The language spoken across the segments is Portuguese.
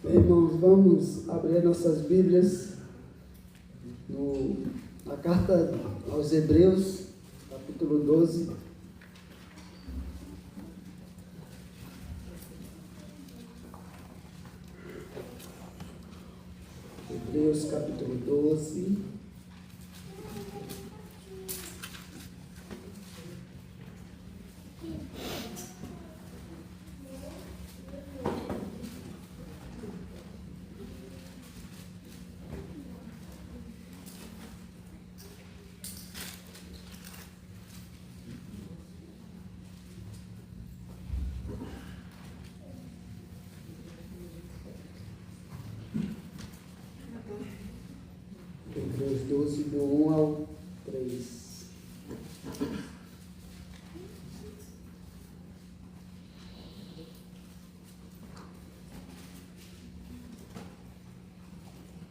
Bem, irmãos, vamos abrir nossas Bíblias na carta aos Hebreus, capítulo 12. Hebreus, capítulo 12. Hebreus 12, do 1 ao 3.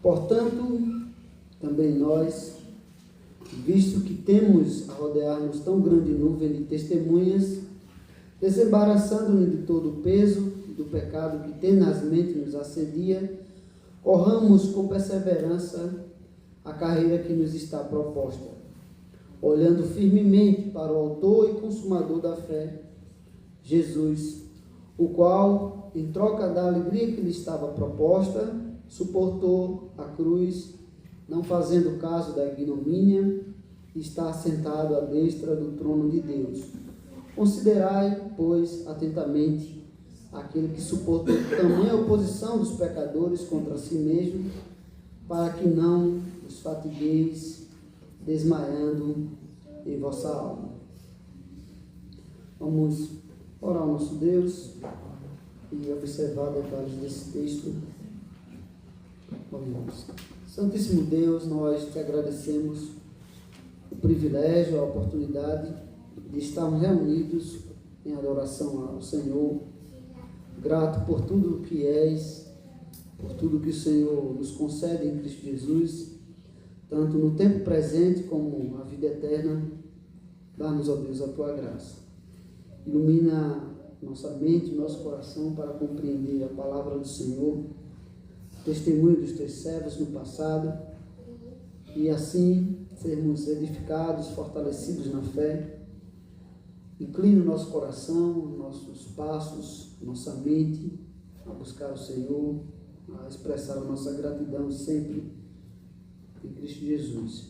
Portanto, também nós, visto que temos a rodear-nos tão grande nuvem de testemunhas, desembaraçando-nos de todo o peso e do pecado que tenazmente nos assedia, corramos com perseverança a carreira que nos está proposta, olhando firmemente para o autor e consumador da fé, Jesus, o qual, em troca da alegria que lhe estava proposta, suportou a cruz, não fazendo caso da ignomínia, e está assentado à destra do trono de Deus. Considerai, pois, atentamente aquele que suportou tamanha oposição dos pecadores contra si mesmo, para que não os fatigueis, desmaiando em vossa alma. Vamos orar ao nosso Deus e observar detalhes desse texto. Vamos. Santíssimo Deus, nós te agradecemos o privilégio, a oportunidade de estarmos reunidos em adoração ao Senhor, grato por tudo o que és, por tudo que o Senhor nos concede em Cristo Jesus, tanto no tempo presente como a vida eterna. Dá-nos, ó Deus, a tua graça. Ilumina nossa mente, nosso coração para compreender a palavra do Senhor, testemunho dos teus servos no passado, e assim sermos edificados, fortalecidos na fé. Inclina o nosso coração, nossos passos, nossa mente a buscar o Senhor, a expressar a nossa gratidão sempre em Cristo Jesus.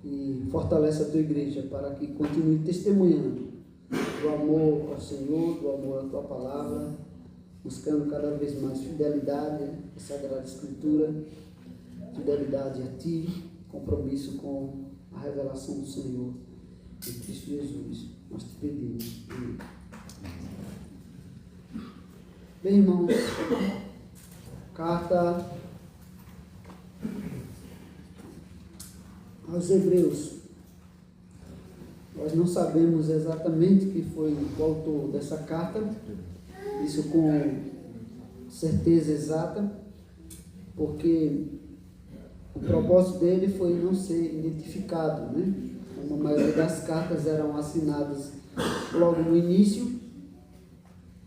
E fortalece a tua igreja para que continue testemunhando do amor ao Senhor, do amor à tua palavra, buscando cada vez mais fidelidade à Sagrada Escritura, fidelidade a ti, compromisso com a revelação do Senhor em Cristo Jesus. Nós te pedimos. Amém. Bem, irmãos, carta aos Hebreus. Nós não sabemos exatamente quem foi o autor dessa carta, isso com certeza exata, porque o propósito dele foi não ser identificado, né? Como a maioria das cartas eram assinadas logo no início,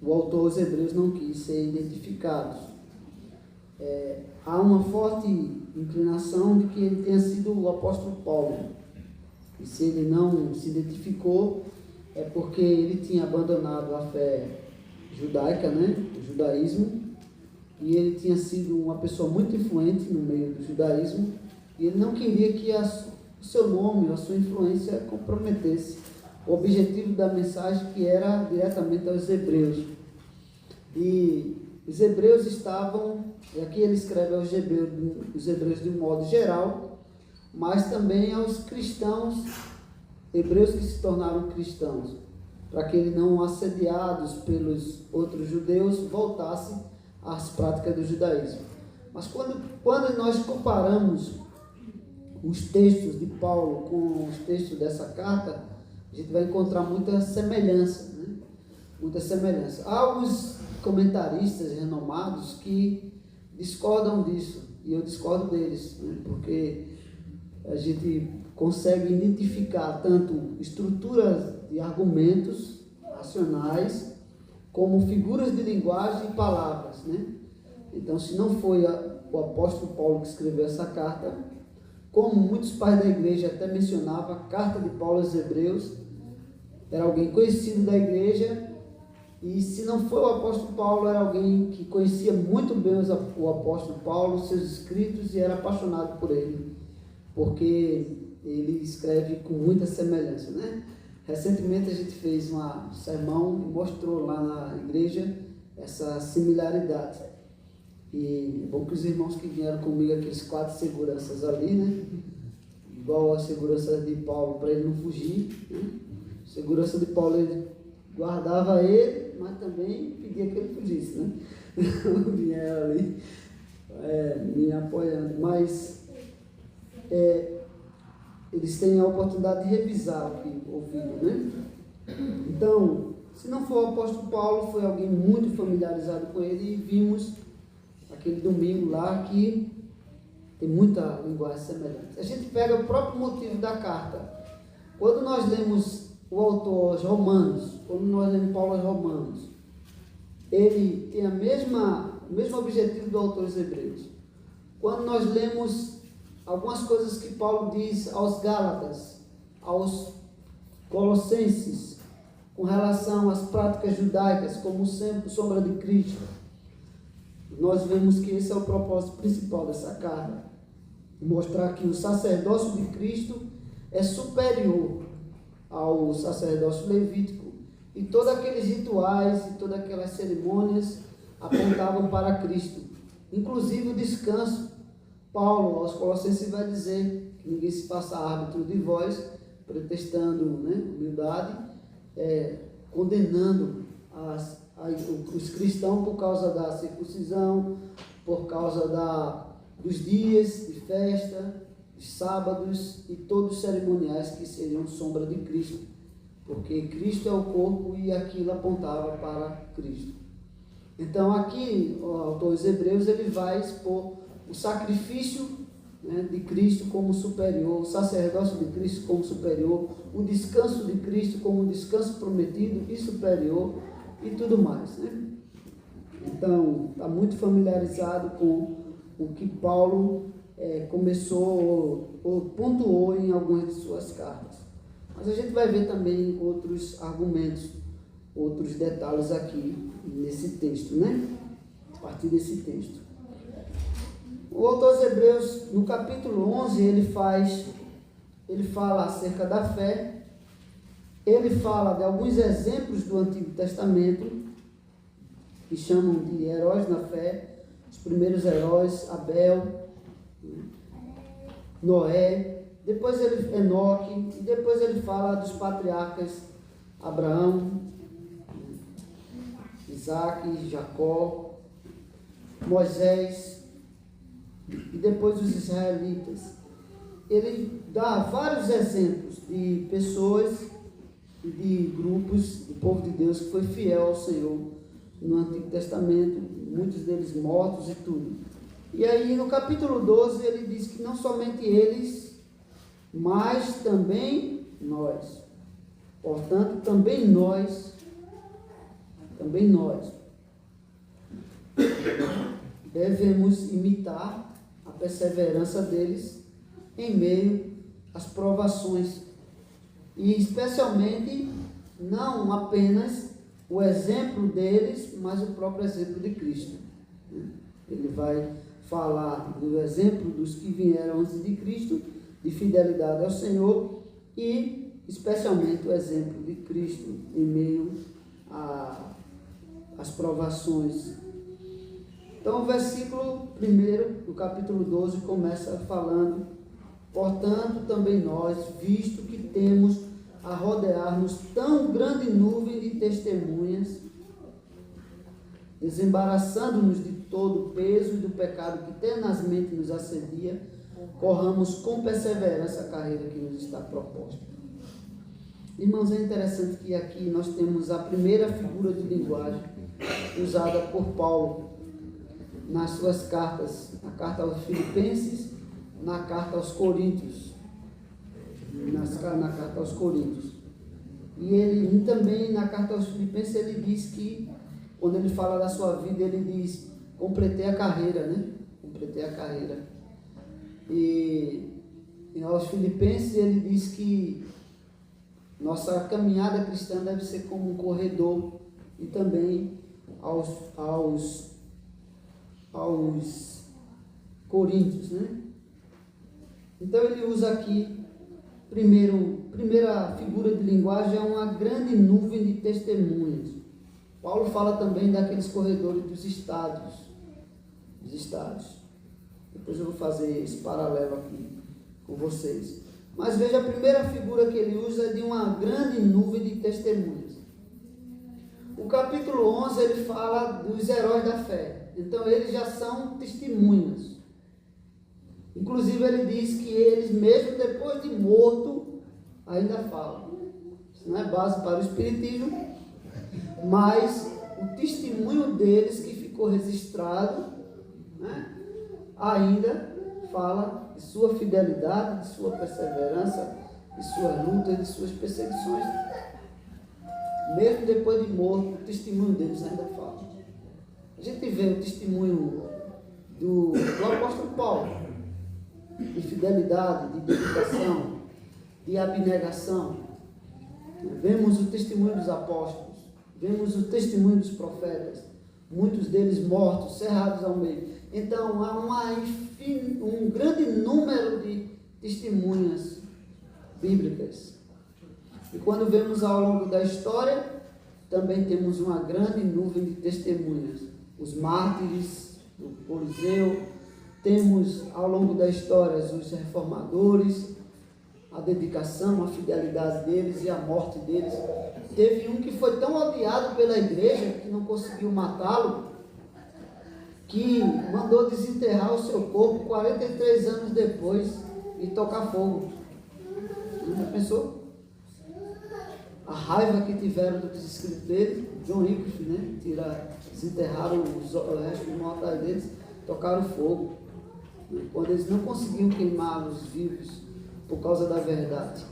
o autor aos Hebreus não quis ser identificado. Há uma forte inclinação de que ele tenha sido o apóstolo Paulo. E se ele não se identificou, é porque ele tinha abandonado a fé judaica, né? O judaísmo, e ele tinha sido uma pessoa muito influente no meio do judaísmo, e ele não queria que o seu nome, a sua influência comprometesse o objetivo da mensagem, que era diretamente aos hebreus. E os hebreus estavam, e aqui ele escreve aos hebreus de um modo geral, mas também aos cristãos, hebreus que se tornaram cristãos, para que eles não assediados pelos outros judeus voltassem às práticas do judaísmo. Mas quando nós comparamos os textos de Paulo com os textos dessa carta, a gente vai encontrar muita semelhança, né? Muita semelhança. Há alguns comentaristas renomados que discordam disso, e eu discordo deles, né? Porque a gente consegue identificar tanto estruturas de argumentos racionais, como figuras de linguagem e palavras, né? Então, se não foi o apóstolo Paulo que escreveu essa carta, como muitos pais da igreja até mencionavam, a carta de Paulo aos Hebreus era alguém conhecido da igreja, e se não foi o apóstolo Paulo, era alguém que conhecia muito bem o apóstolo Paulo, seus escritos, e era apaixonado por ele, porque ele escreve com muita semelhança, né? Recentemente a gente fez um sermão e mostrou lá na igreja essa similaridade. E é bom que os irmãos que vieram comigo, aqueles 4 seguranças ali, né? Igual a segurança de Paulo, para ele não fugir, né? Segurança de Paulo, ele guardava ele, mas também pedia que ele fugisse, né? Vieram ali me apoiando, mas eles têm a oportunidade de revisar o que ouviram, né? Então, se não for o apóstolo Paulo, foi alguém muito familiarizado com ele, e vimos aquele domingo lá que tem muita linguagem semelhante. A gente pega o próprio motivo da carta. Quando nós lemos o autor aos Romanos, quando nós lemos Paulo aos Romanos, ele tem o mesmo objetivo do autor aos Hebreus. Quando nós lemos algumas coisas que Paulo diz aos Gálatas, aos Colossenses, com relação às práticas judaicas, como sempre sombra de Cristo, nós vemos que esse é o propósito principal dessa carta: mostrar que o sacerdócio de Cristo é superior ao sacerdócio levítico, e todos aqueles rituais e todas aquelas cerimônias apontavam para Cristo, inclusive o descanso. Paulo aos Colossenses vai dizer que ninguém se faça árbitro de vós, pretextando, né, humildade, condenando os cristãos por causa da circuncisão, por causa dos dias de festa, dos sábados e todos os cerimoniais que seriam sombra de Cristo, porque Cristo é o corpo e aquilo apontava para Cristo. Então aqui o autor dos Hebreus ele vai expor o sacrifício, né, de Cristo como superior, o sacerdócio de Cristo como superior, o descanso de Cristo como um descanso prometido e superior, e tudo mais, né? Então, está muito familiarizado com o que Paulo começou ou pontuou em algumas de suas cartas. Mas a gente vai ver também outros argumentos, outros detalhes aqui nesse texto, né? A partir desse texto. O autor aos Hebreus, no capítulo 11, ele fala acerca da fé, ele fala de alguns exemplos do Antigo Testamento, que chamam de heróis na fé, os primeiros heróis, Abel, Noé, depois Enoque, e depois ele fala dos patriarcas Abraão, Isaac, Jacó, Moisés, e depois os israelitas. Ele dá vários exemplos de pessoas e de grupos do povo de Deus que foi fiel ao Senhor no Antigo Testamento, muitos deles mortos e tudo. E aí no capítulo 12 ele diz que não somente eles, mas também nós. Portanto, também nós devemos imitar a perseverança deles em meio às provações, e especialmente não apenas o exemplo deles, mas o próprio exemplo de Cristo. Ele vai falar do exemplo dos que vieram antes de Cristo, de fidelidade ao Senhor, e especialmente o exemplo de Cristo em meio às provações. Então o versículo 1 do capítulo 12 começa falando: portanto também nós, visto que temos a rodear-nos tão grande nuvem de testemunhas, desembaraçando-nos de todo o peso e do pecado que tenazmente nos assedia, corramos com perseverança a carreira que nos está proposta. Irmãos, é interessante que aqui nós temos a primeira figura de linguagem usada por Paulo nas suas cartas, na carta aos Filipenses, na carta aos Coríntios, na carta aos Coríntios. E ele também na carta aos Filipenses ele diz que, quando ele fala da sua vida, ele diz: completei a carreira, né? Completei a carreira. E aos Filipenses ele diz que nossa caminhada cristã deve ser como um corredor, e também aos Coríntios, né? Então ele usa aqui, primeira figura de linguagem é uma grande nuvem de testemunhas. Paulo fala também daqueles corredores dos estados. Depois eu vou fazer esse paralelo aqui com vocês. Mas veja, a primeira figura que ele usa é de uma grande nuvem de testemunhas. O capítulo 11 ele fala dos heróis da fé. Então eles já são testemunhas. Inclusive ele diz que eles, mesmo depois de morto, ainda falam. Isso não é base para o espiritismo, mas o testemunho deles que ficou registrado, né, ainda fala de sua fidelidade, de sua perseverança, de suas lutas, de suas perseguições. Mesmo depois de morto, o testemunho deles ainda fala. A gente vê o testemunho do apóstolo Paulo, de fidelidade, de dedicação, de abnegação. Vemos o testemunho dos apóstolos, vemos o testemunho dos profetas, muitos deles mortos, cerrados ao meio. Então há um grande número de testemunhas bíblicas. E quando vemos ao longo da história, também temos uma grande nuvem de testemunhas. Os mártires do Coliseu, temos ao longo da história os reformadores, a dedicação, a fidelidade deles e a morte deles. Teve um que foi tão odiado pela igreja que não conseguiu matá-lo, que mandou desenterrar o seu corpo 43 anos depois e tocar fogo. Já pensou? A raiva que tiveram dos escritos dele, John Wycliffe, né? Desenterraram o resto do altar deles, tocaram fogo. Quando eles não conseguiam queimar os vivos por causa da verdade.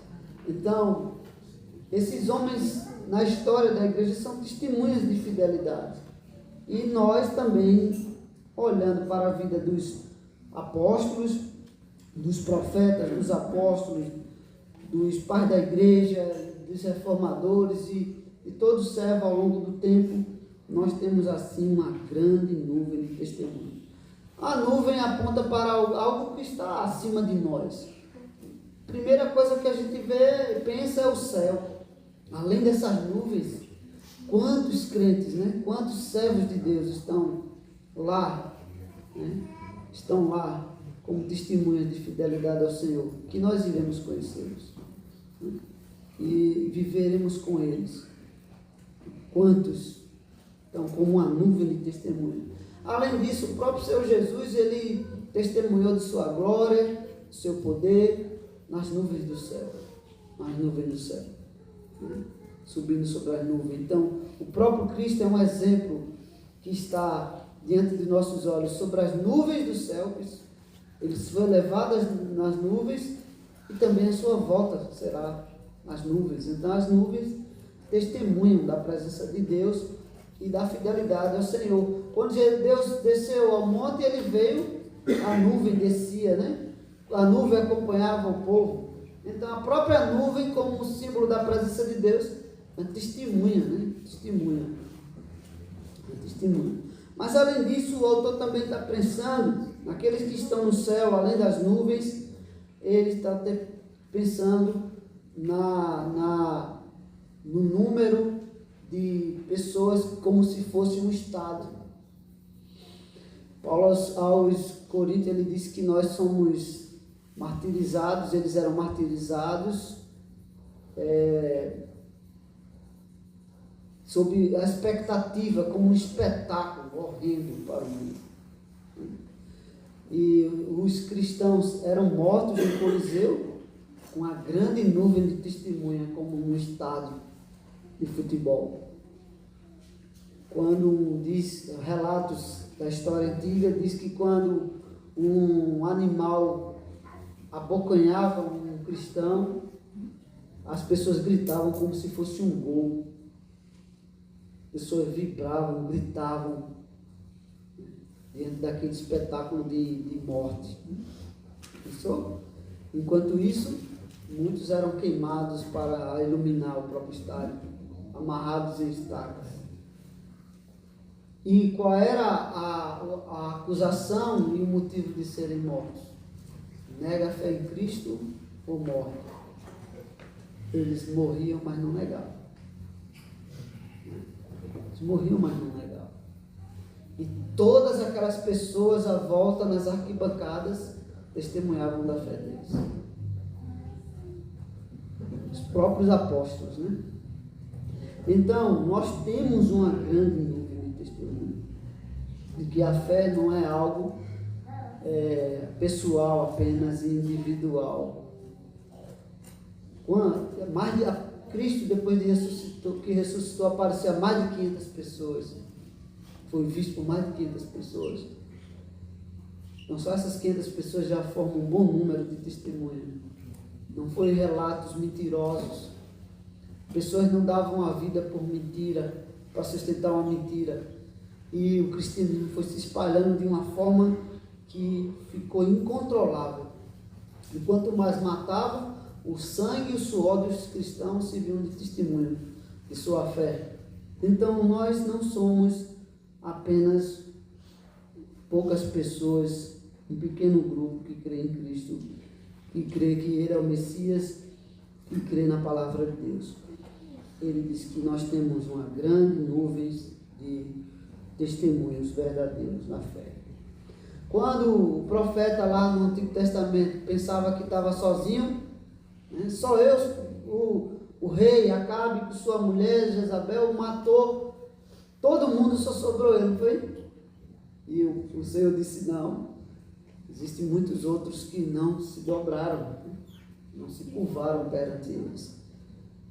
Então, esses homens na história da igreja são testemunhas de fidelidade. E nós também, olhando para a vida dos apóstolos, dos profetas, dos apóstolos, dos pais da igreja, dos reformadores e todos os servos ao longo do tempo, nós temos assim uma grande nuvem de testemunhos. A nuvem aponta para algo que está acima de nós. Primeira coisa que a gente vê e pensa é o céu. Além dessas nuvens, quantos crentes, né? Quantos servos de Deus estão lá, né? Estão lá como testemunhas de fidelidade ao Senhor, que nós iremos conhecê-los, né? E viveremos com eles. Quantos estão como uma nuvem de testemunha? Além disso, o próprio Senhor Jesus, ele testemunhou de sua glória, do seu poder, nas nuvens do céu. Nas nuvens do céu. Né? Subindo sobre as nuvens. Então, o próprio Cristo é um exemplo que está diante de nossos olhos sobre as nuvens do céu. Ele foi levado nas nuvens e também a sua volta será nas nuvens. Então, as nuvens testemunham da presença de Deus e da fidelidade ao Senhor. Quando Deus desceu ao monte, ele veio, a nuvem descia, né? A nuvem acompanhava o povo. Então a própria nuvem, como símbolo da presença de Deus, é testemunha, né? Testemunha. Mas além disso, o autor também está pensando naqueles que estão no céu, além das nuvens, ele está pensando no número de pessoas como se fosse um estado. Paulo aos Coríntios, ele disse que nós somos martirizados, eles eram martirizados sob a expectativa, como um espetáculo horrendo para o mundo. E os cristãos eram mortos no Coliseu com a grande nuvem de testemunha, como um estádio de futebol. Quando diz relatos da história antiga, diz que quando um animal abocanhava um cristão, as pessoas gritavam como se fosse um gol. As pessoas vibravam, gritavam. diante daquele espetáculo de morte. Pensou? Enquanto isso, muitos eram queimados para iluminar o próprio estádio, amarrados em estacas. E qual era a acusação e o motivo de serem mortos? Nega a fé em Cristo ou morre? Eles morriam, mas não negavam. Eles morriam, mas não negavam. E todas aquelas pessoas à volta nas arquibancadas testemunhavam da fé deles. Os próprios apóstolos, né? Então, nós temos uma grande nuvem de testemunho de que a fé não é algo pessoal apenas e individual. Cristo, depois que ressuscitou, apareceu a mais de 500 pessoas. Foi visto por mais de 500 pessoas. Então, só essas 500 pessoas já formam um bom número de testemunhas. Não foi relatos mentirosos. Pessoas não davam a vida por mentira, para sustentar uma mentira. E o cristianismo foi se espalhando de uma forma que ficou incontrolável. E quanto mais matava, o sangue e o suor dos cristãos serviam de testemunho de sua fé. Então, nós não somos apenas poucas pessoas, um pequeno grupo que crê em Cristo, que crê que Ele é o Messias, que crê na palavra de Deus. Ele diz que nós temos uma grande nuvem de testemunhos verdadeiros na fé. Quando o profeta lá no Antigo Testamento pensava que estava sozinho, né, só o rei Acabe com sua mulher Jezabel matou todo mundo, só sobrou ele, não foi? E o Senhor disse: não, existem muitos outros que não se dobraram, não se curvaram perante eles.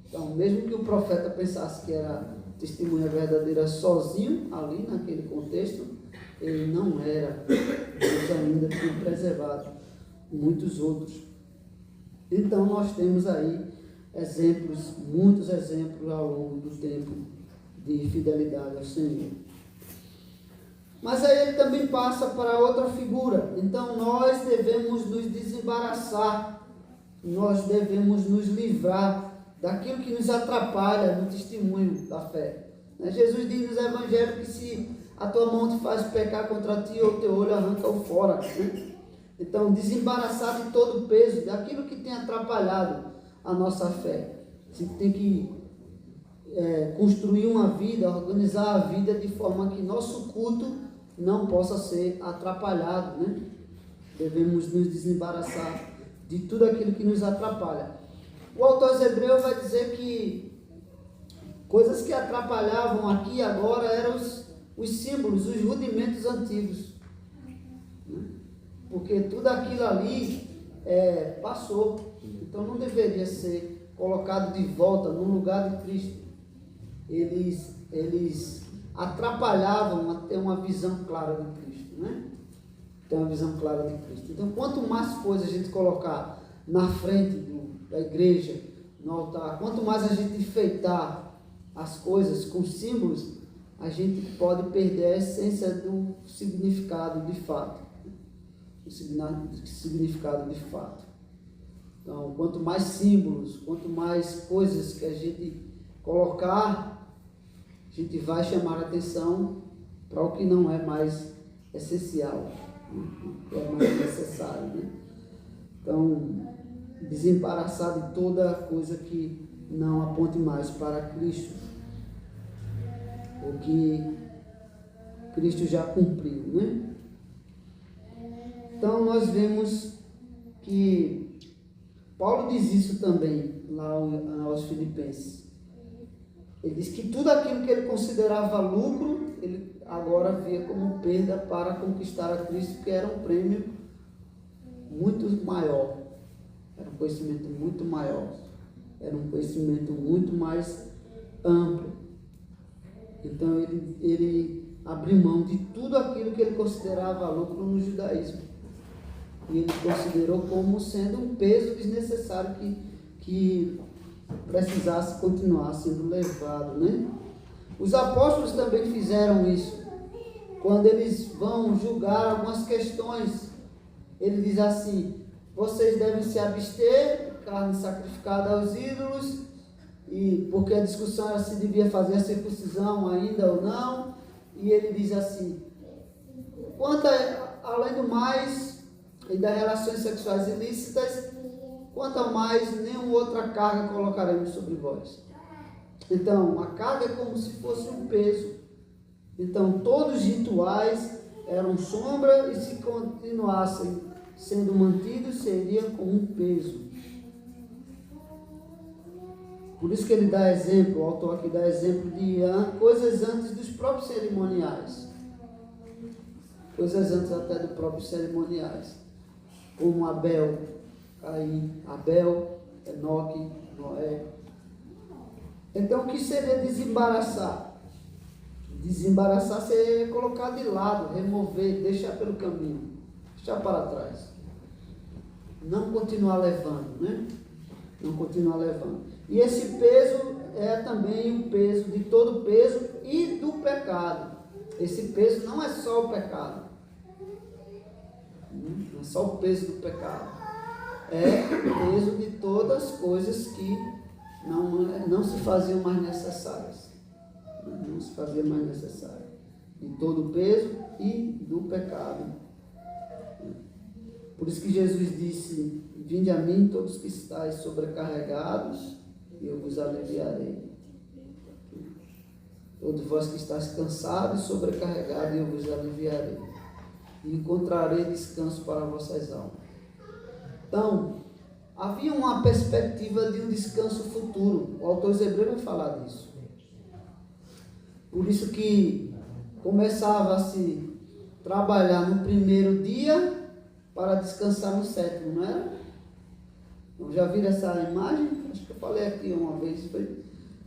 Então, mesmo que o profeta pensasse que era testemunha verdadeira sozinho, ali naquele contexto, ele não era. Deus ainda tinha preservado muitos outros. Então, nós temos aí exemplos, muitos exemplos ao longo do tempo de fidelidade ao Senhor. Mas aí ele também passa para outra figura. Então, nós devemos nos desembaraçar, nós devemos nos livrar daquilo que nos atrapalha no testemunho da fé. Jesus diz nos evangelhos que se a tua mão te faz pecar contra ti, ou teu olho arranca-o fora. Então, desembaraçar de todo o peso, daquilo que tem atrapalhado a nossa fé. A gente tem que construir uma vida, organizar a vida de forma que nosso culto não possa ser atrapalhado, né? Devemos nos desembaraçar de tudo aquilo que nos atrapalha. O autor aos Hebreus vai dizer que coisas que atrapalhavam aqui e agora eram os símbolos, os rudimentos antigos, né? Porque tudo aquilo ali passou, então não deveria ser colocado de volta no lugar de Cristo. Eles atrapalhavam a ter uma visão clara de Cristo, né? Ter uma visão clara de Cristo. Então, quanto mais coisas a gente colocar na frente da igreja, no altar, quanto mais a gente enfeitar as coisas com símbolos, a gente pode perder a essência do significado de fato. O significado de fato. Então, quanto mais símbolos, quanto mais coisas que a gente colocar, a gente vai chamar a atenção para o que não é mais essencial, o que é mais necessário, né? Então, desembaraçar de toda coisa que não aponte mais para Cristo, o que Cristo já cumpriu, né? Então, nós vemos que Paulo diz isso também lá aos Filipenses. Ele diz que tudo aquilo que ele considerava lucro, ele agora via como perda para conquistar a Cristo, que era um prêmio muito maior. Era um conhecimento muito maior. Era um conhecimento muito mais amplo. Então ele abriu mão de tudo aquilo que ele considerava lucro no judaísmo. E ele considerou como sendo um peso desnecessário que precisasse continuar sendo levado, né? Os apóstolos também fizeram isso. quando eles vão julgar algumas questões, ele diz assim: vocês devem se abster de carne sacrificada aos ídolos, e porque a discussão era se devia fazer a circuncisão ainda ou não, e ele diz assim: além do mais, e das relações sexuais ilícitas, quanto ao mais, nenhuma outra carga colocaremos sobre vós. Então, a carga é como se fosse um peso. Então, todos os rituais eram sombra, e se continuassem sendo mantidos, seriam como um peso. Por isso que ele dá exemplo, o autor aqui dá exemplo de coisas antes dos próprios cerimoniais. Coisas antes até dos próprios cerimoniais. Como Abel, Caim, Abel, Enoque, Noé. Então, o que seria desembaraçar? Desembaraçar seria colocar de lado, remover, deixar pelo caminho, deixar para trás. Não continuar levando, né? Não continuar levando. E esse peso é também o peso de todo o peso e do pecado. Esse peso não é só o pecado. Não é só o peso do pecado. É o peso de todas as coisas que não se faziam mais necessárias. Não se fazia mais necessário. De todo o peso e do pecado. Por isso que Jesus disse: vinde a mim todos que estáis sobrecarregados, e eu vos aliviarei. Todos vós que estáis cansados e sobrecarregados, e eu vos aliviarei. E encontrarei descanso para vossas almas. Então, havia uma perspectiva de um descanso futuro. O autor dos Hebreus vai falar disso. Por isso que começava a se trabalhar no primeiro dia para descansar no sétimo, não era? Então, já viram essa imagem? Acho que eu falei aqui uma vez.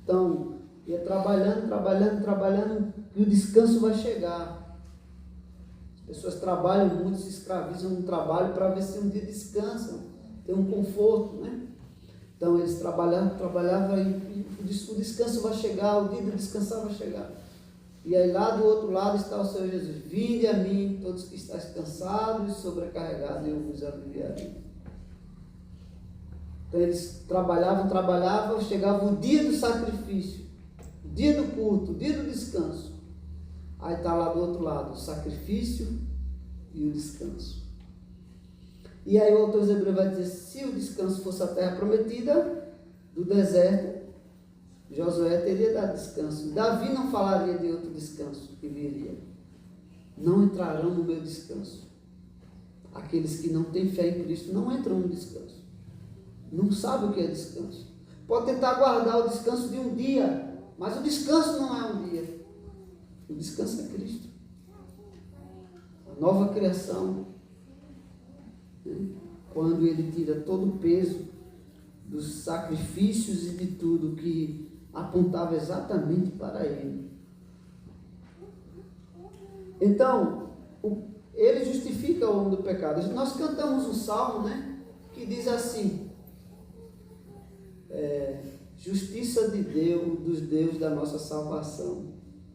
Então, ia trabalhando, e o descanso vai chegar. As pessoas trabalham muito, se escravizam no trabalho para ver se um dia descansam, tem um conforto, né? Então, eles trabalhavam e o descanso vai chegar, o dia de descansar vai chegar. E aí lá do outro lado está o Senhor Jesus: vinde a mim, todos que estáis cansados e sobrecarregados, e eu vos aliviarei. Então eles trabalhavam, chegava o dia do sacrifício, o dia do culto, o dia do descanso. Aí está lá do outro lado o sacrifício e o descanso. E aí o autor dos Hebreus vai dizer: se o descanso fosse a terra prometida do deserto, Josué teria dado descanso. Davi não falaria de outro descanso que viria. Não entrarão no meu descanso. Aqueles que não têm fé em Cristo não entram no descanso. Não sabem o que é descanso. Pode tentar guardar o descanso de um dia, mas o descanso não é um dia. O descanso é Cristo. A nova criação. Quando ele tira todo o peso dos sacrifícios e de tudo que apontava exatamente para ele. Então, ele justifica o homem do pecado. Nós cantamos um salmo, né, que diz assim: justiça de Deus, dos deuses da nossa salvação.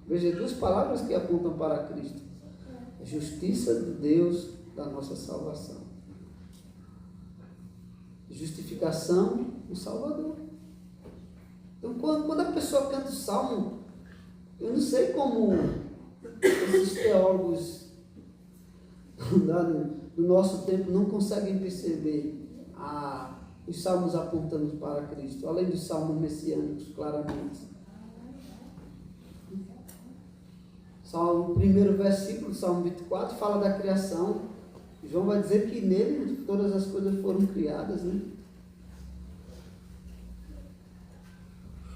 Veja, duas palavras que apontam para Cristo: justiça de Deus da nossa salvação. Justificação do Salvador. Então, quando a pessoa canta o salmo, eu não sei como esses teólogos do nosso tempo não conseguem perceber os salmos apontando para Cristo, além dos salmos messiânicos, claramente. O primeiro versículo do Salmo 24 fala da criação. João vai dizer que nele todas as coisas foram criadas, né?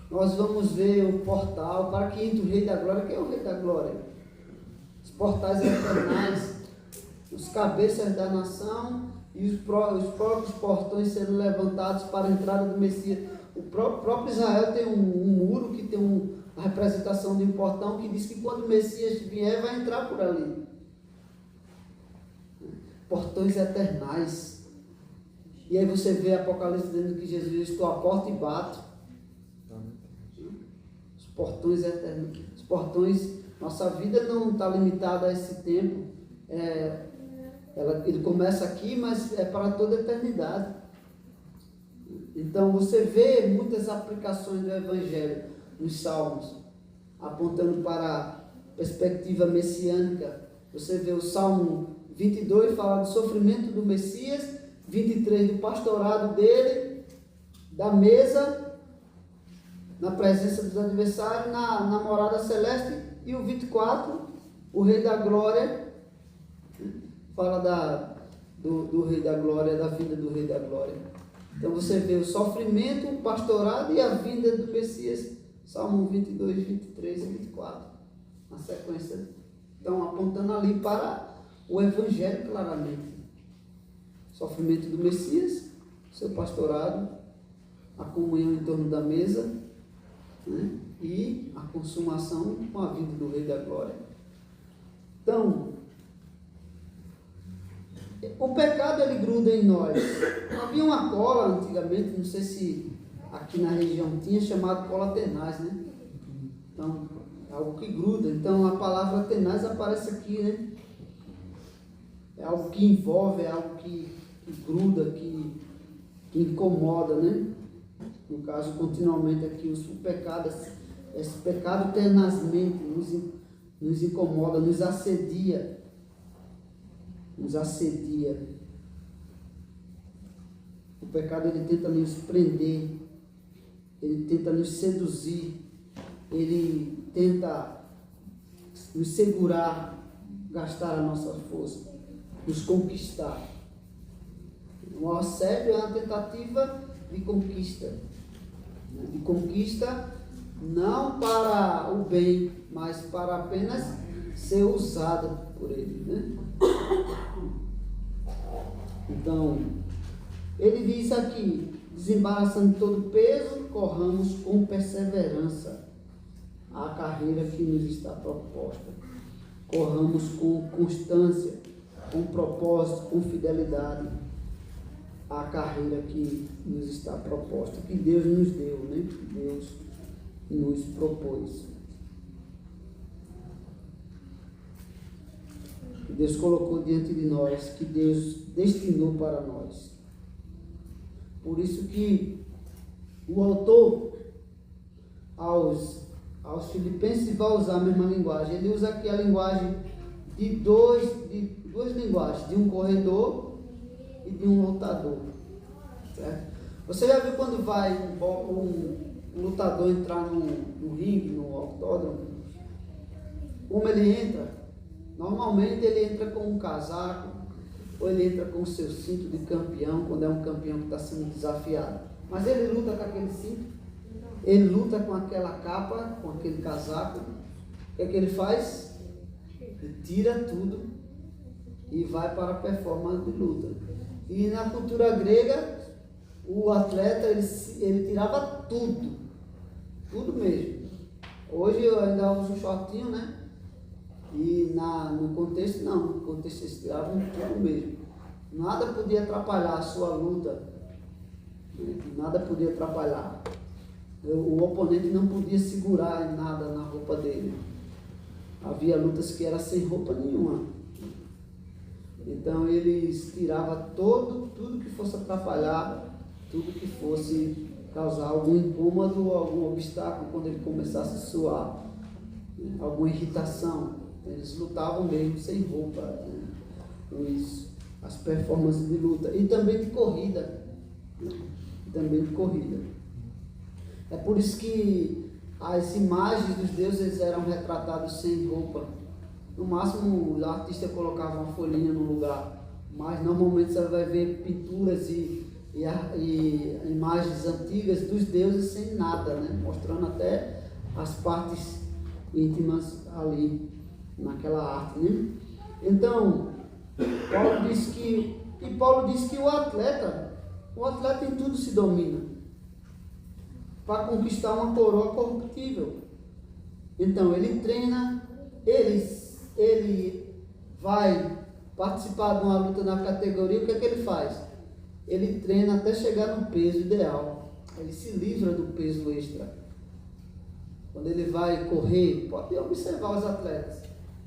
Nós vamos ver o portal para que entre o Rei da Glória. Quem é o Rei da Glória? Os portais eternais, os cabeças da nação e os próprios portões sendo levantados para a entrada do Messias. O próprio Israel tem um muro que tem a representação de um portão que diz que quando o Messias vier, vai entrar por ali. Portões eternais. E aí você vê Apocalipse dizendo que Jesus: eu estou à porta e bato. Os portões eternos, os portões Nossa vida não está limitada a esse tempo. Ele começa aqui, mas é para toda a eternidade. Então você vê muitas aplicações do Evangelho nos Salmos, apontando para a perspectiva messiânica. Você vê o Salmo 22 fala do sofrimento do Messias, 23 do pastorado dele, da mesa, na presença dos adversários, na morada celeste, e o 24, o Rei da Glória, fala do Rei da Glória, da vinda do Rei da Glória. Então você vê o sofrimento, o pastorado e a vinda do Messias, Salmo 22, 23 e 24, na sequência. Então apontando ali para o Evangelho claramente. Sofrimento do Messias, seu pastorado, a comunhão em torno da mesa, né? E a consumação com a vinda do Rei da Glória. Então, o pecado ele gruda em nós. Havia uma cola antigamente, não sei se aqui na região tinha, chamado cola tenaz, né? Então, é algo que gruda. Então, a palavra tenaz aparece aqui, né? É algo que envolve, é algo que gruda, que incomoda, né? No caso, continuamente aqui, o pecado, esse pecado tenazmente nos incomoda, nos assedia. O pecado ele tenta nos prender, ele tenta nos seduzir, ele tenta nos segurar, gastar a nossa força, nos conquistar. O assédio é uma tentativa de conquista não para o bem, mas para apenas ser usado por ele, né? Então, ele diz aqui, desembaraçando todo o peso, corramos com perseverança a carreira que nos está proposta. Corramos com constância, com propósito, com fidelidade a carreira que nos está proposta, que Deus nos deu, né? Que Deus nos propôs. Que Deus colocou diante de nós, que Deus destinou para nós. Por isso que o autor, aos Filipenses, vai usar a mesma linguagem. Ele usa aqui a linguagem de duas linguagens, de um corredor e de um lutador. Certo? Você já viu quando vai um lutador entrar no ringue, no autódromo? Como ele entra? Normalmente ele entra com um casaco, ou ele entra com o seu cinto de campeão, quando é um campeão que está sendo desafiado. Mas ele luta com aquele cinto, ele luta com aquela capa, com aquele casaco. O que é que ele faz? Ele tira tudo e vai para a performance de luta. E na cultura grega, o atleta, ele tirava tudo mesmo. Hoje eu ainda uso um shortinho, né? E no contexto não, no contexto eles tiravam tudo mesmo. Nada podia atrapalhar a sua luta, nada podia atrapalhar. O oponente não podia segurar nada na roupa dele. Havia lutas que eram sem roupa nenhuma. Então eles tiravam tudo que fosse atrapalhar, tudo que fosse causar algum incômodo, algum obstáculo quando ele começasse a suar, alguma irritação. Eles lutavam mesmo sem roupa, né? Com isso, as performances de luta e também de corrida, né? É por isso que as imagens dos deuses eram retratados sem roupa. No máximo, o artista colocava uma folhinha no lugar, mas normalmente você vai ver pinturas e imagens antigas dos deuses sem nada, né? Mostrando até as partes íntimas ali naquela arte, né? Então, Paulo diz que o atleta em tudo se domina para conquistar uma coroa corruptível. Então ele treina, ele vai participar de uma luta na categoria. O que é que ele faz? Ele treina até chegar no peso ideal. Ele se livra do peso extra. quando ele vai correr, pode observar os atletas.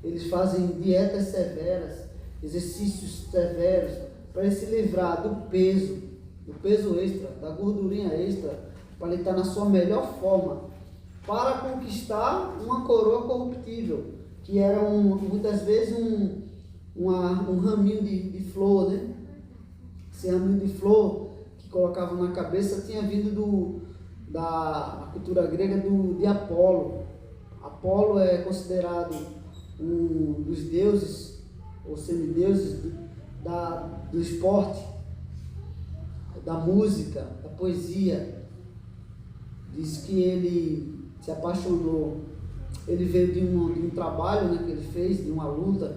Eles fazem dietas severas, exercícios severos, para ele se livrar do peso extra, da gordurinha extra, para ele estar na sua melhor forma, para conquistar uma coroa corruptível, que era muitas vezes um raminho de flor, né? Esse raminho de flor que colocavam na cabeça tinha vindo da cultura grega de Apolo. Apolo é considerado um dos deuses ou semideuses do esporte, da música, da poesia. Diz que ele se apaixonou, ele veio de um trabalho, né, que ele fez, de uma luta,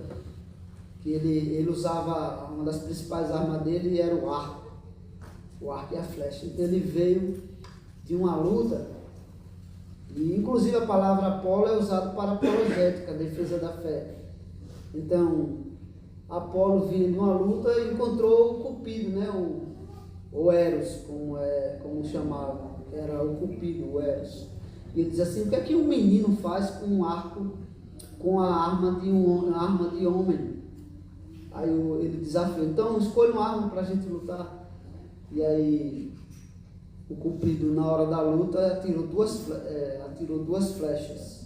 que ele usava, uma das principais armas dele era o arco e a flecha. Então ele veio de uma luta, e inclusive a palavra Apolo é usada para apologética, defesa da fé. Então, Apolo vinha de uma luta e encontrou o Cupido, né, o Eros, como chamavam, era o Cupido, o Eros. E ele diz assim: o que é que um menino faz com um arco, com a arma de homem? Aí ele desafiou: então escolha uma arma para a gente lutar. E aí o Cupido, na hora da luta, atirou duas flechas.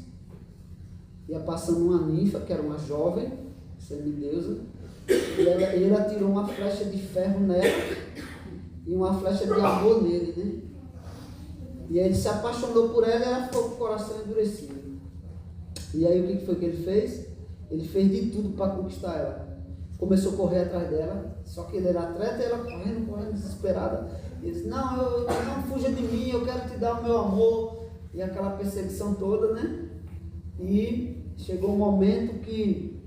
Ia passando uma ninfa, que era uma jovem semideusa, e ele atirou uma flecha de ferro nela e uma flecha de amor nele, né? E aí ele se apaixonou por ela e ela ficou com o coração endurecido. E aí o que foi que ele fez? Ele fez de tudo para conquistar ela. Começou a correr atrás dela, só que ele era atleta e ela correndo desesperada. E ele disse: não fuja de mim, eu quero te dar o meu amor. E aquela perseguição toda, né? E chegou um momento que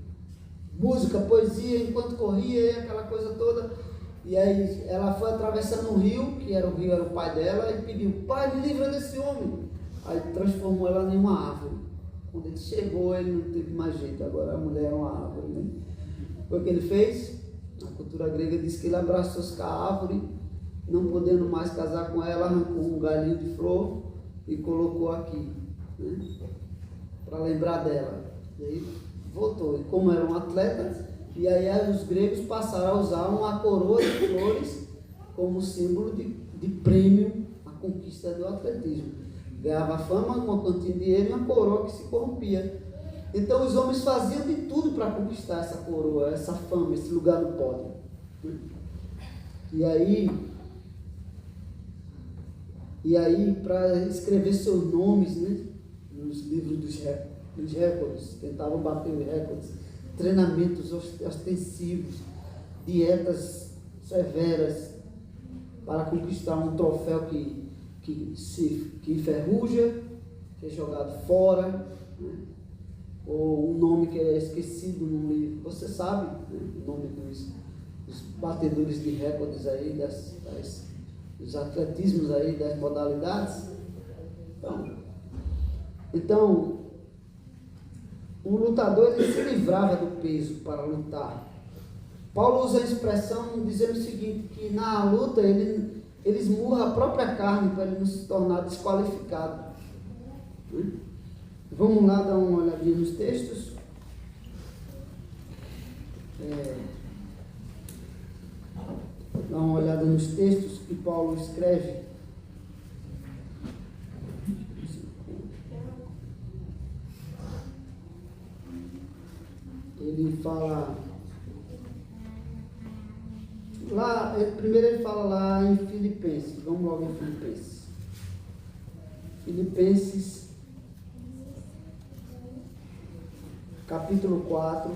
música, poesia, enquanto corria, e aquela coisa toda. E aí ela foi atravessando um rio, era o pai dela, e pediu: pai, me livra desse homem. Aí transformou ela em uma árvore. Quando ele chegou, ele não teve mais jeito, agora a mulher é uma árvore, né? Foi o que ele fez. A cultura grega diz que ele abraçou-se com a árvore, não podendo mais casar com ela, arrancou um galinho de flor e colocou aqui, né? Para lembrar dela. E aí voltou. E como era um atleta, e aí os gregos passaram a usar uma coroa de flores como símbolo de prêmio à conquista do atletismo. Ganhava fama, uma quantia de dinheiro e uma coroa que se corrompia. Então os homens faziam de tudo para conquistar essa coroa, essa fama, esse lugar no pódio. E aí para escrever seus nomes, né, nos livros dos recordes, tentavam bater os recordes, treinamentos ostensivos, dietas severas para conquistar um troféu que enferruja, que é jogado fora, né? Ou um nome que é esquecido no livro. Você sabe, né, o nome dos batedores de recordes aí, dos atletismos aí, das modalidades. Então o lutador, ele se livrava do peso para lutar. Paulo usa a expressão dizendo o seguinte, que na luta ele esmurra a própria carne para ele não se tornar desqualificado. Vamos lá dar uma olhadinha nos textos. Dá uma olhada nos textos que Paulo escreve. Ele fala lá, primeiro ele fala lá em Filipenses. Vamos logo em Filipenses. Filipenses, capítulo 4.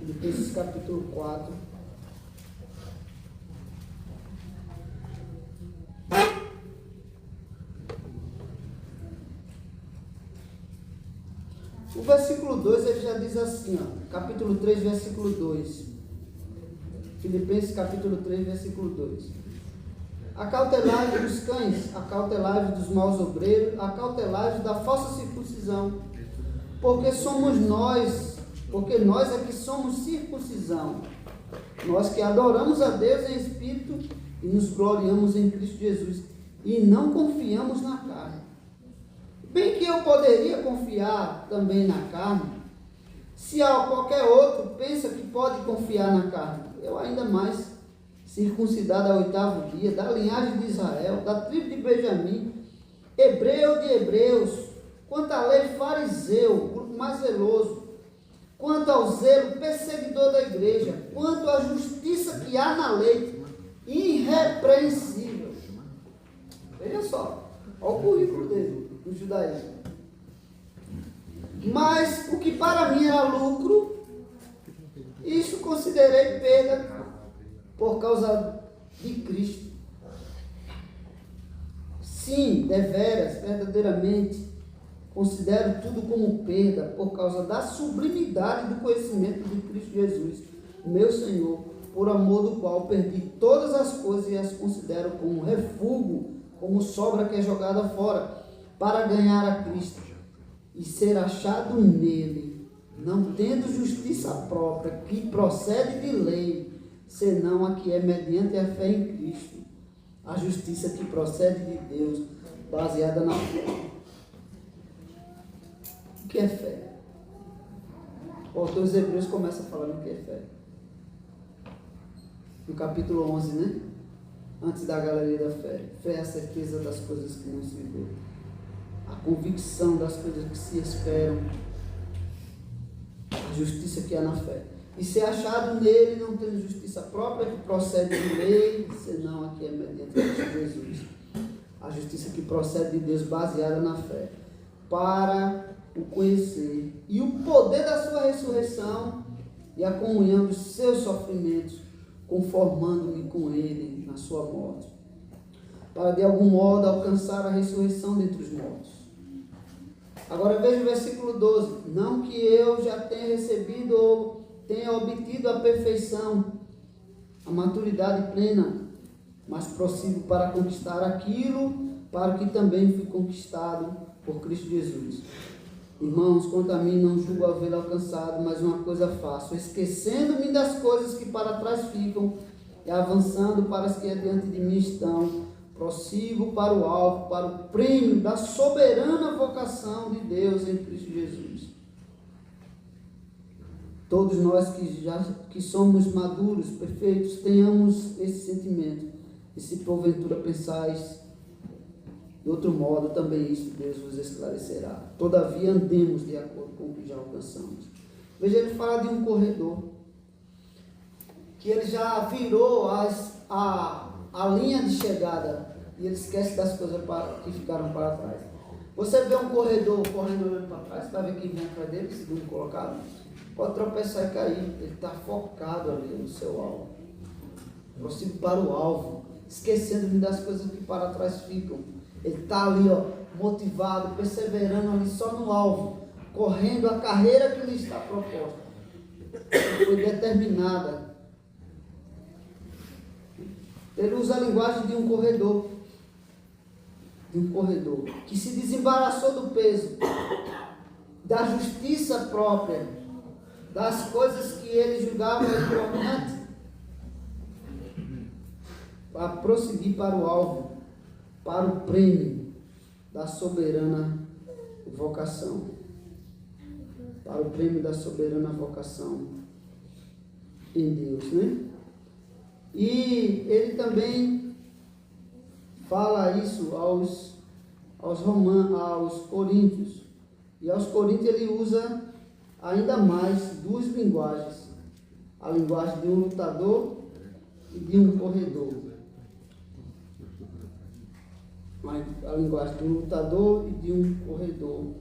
Filipenses capítulo 4. O versículo 2 ele já diz assim, capítulo 3, versículo 2. Filipenses capítulo 3, versículo 2. Acautelai-vos dos cães, acautelai-vos dos maus obreiros, acautelai-vos da falsa circuncisão, porque nós é que somos circuncisão, nós que adoramos a Deus em espírito e nos gloriamos em Cristo Jesus, e não confiamos na carne. Bem que eu poderia confiar também na carne, se qualquer outro pensa que pode confiar na carne, eu ainda mais, circuncidado ao 8º dia, da linhagem de Israel, da tribo de Benjamim, hebreu de hebreus, quanto à lei fariseu, grupo mais zeloso, quanto ao zelo perseguidor da igreja, quanto à justiça que há na lei, irrepreensível. Veja só, olha o currículo dele, do judaísmo. Mas o que para mim era lucro, isso considerei perda por causa de Cristo. Sim, deveras, verdadeiramente, considero tudo como perda por causa da sublimidade do conhecimento de Cristo Jesus, meu Senhor, por amor do qual perdi todas as coisas e as considero como refúgio, como sobra que é jogada fora, para ganhar a Cristo e ser achado nele, não tendo justiça própria, que procede de lei, senão a que é mediante a fé em Cristo, a justiça que procede de Deus, baseada na fé. O que é fé? O autor dos Hebreus começa falando o que é fé. No capítulo 11, né? Antes da galeria da fé. Fé é a certeza das coisas que não se vê, a convicção das coisas que se esperam, a justiça que há na fé. E ser achado nele, não tendo justiça própria, que procede de lei, senão a que é mediante Cristo Jesus. A justiça que procede de Deus, baseada na fé, para o conhecer e o poder da sua ressurreição e a comunhão dos seus sofrimentos, conformando-me com ele na sua morte, para de algum modo alcançar a ressurreição dentre os mortos. Agora veja o versículo 12. Não que eu já tenha recebido ou tenha obtido a perfeição, a maturidade plena, mas prossigo para conquistar aquilo para que também fui conquistado por Cristo Jesus. Irmãos, quanto a mim, não julgo haver alcançado, mas uma coisa faço, esquecendo-me das coisas que para trás ficam e avançando para as que adiante de mim estão, prossigo para o alvo, para o prêmio da soberana vocação de Deus em Cristo Jesus. Todos nós que somos maduros, perfeitos, tenhamos esse sentimento. E se porventura pensais de outro modo, também isso Deus vos esclarecerá. Todavia andemos de acordo com o que já alcançamos. Veja, ele fala de um corredor, que ele já virou a linha de chegada, e ele esquece das coisas que ficaram para trás. Você vê um corredor correndo olhando para trás, vai ver quem vem atrás dele, segundo colocado, pode tropeçar e cair. Ele está focado ali no seu alvo. Prossigo para o alvo, esquecendo-me das coisas que para trás ficam. Ele está ali, motivado, perseverando ali só no alvo, correndo a carreira que lhe está proposta. Ele foi determinada. Ele usa a linguagem de um corredor. Que se desembaraçou do peso, da justiça própria, das coisas que ele julgava importantes, para prosseguir para o alvo, para o prêmio da soberana vocação. Para o prêmio da soberana vocação em Deus, né? E ele também fala isso aos coríntios. E aos coríntios ele usa ainda mais duas linguagens. A linguagem de um lutador e de um corredor. A linguagem de um lutador e de um corredor.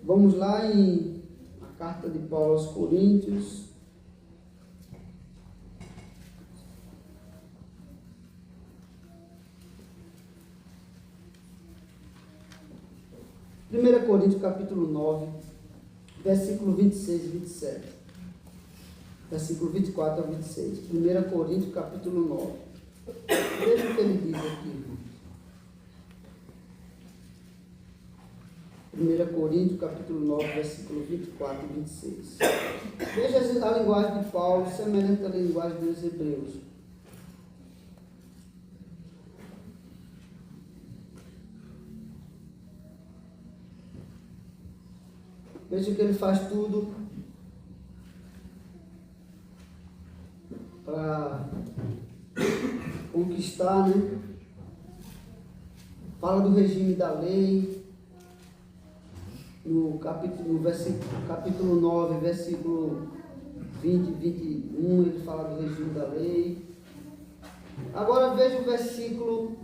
Vamos lá em a carta de Paulo aos Coríntios. Primeira Coríntios capítulo 9, versículo 26 e 27. versículo 24 a 26. 1 Coríntios, capítulo 9. Veja o que ele diz aqui. 1 Coríntios, capítulo 9, versículo 24 e 26. Veja a linguagem de Paulo, semelhante à linguagem dos Hebreus. Veja que ele faz tudo para conquistar, né? Fala do regime da lei. No capítulo 9, versículo 20 e 21, ele fala do regime da lei. Agora veja o versículo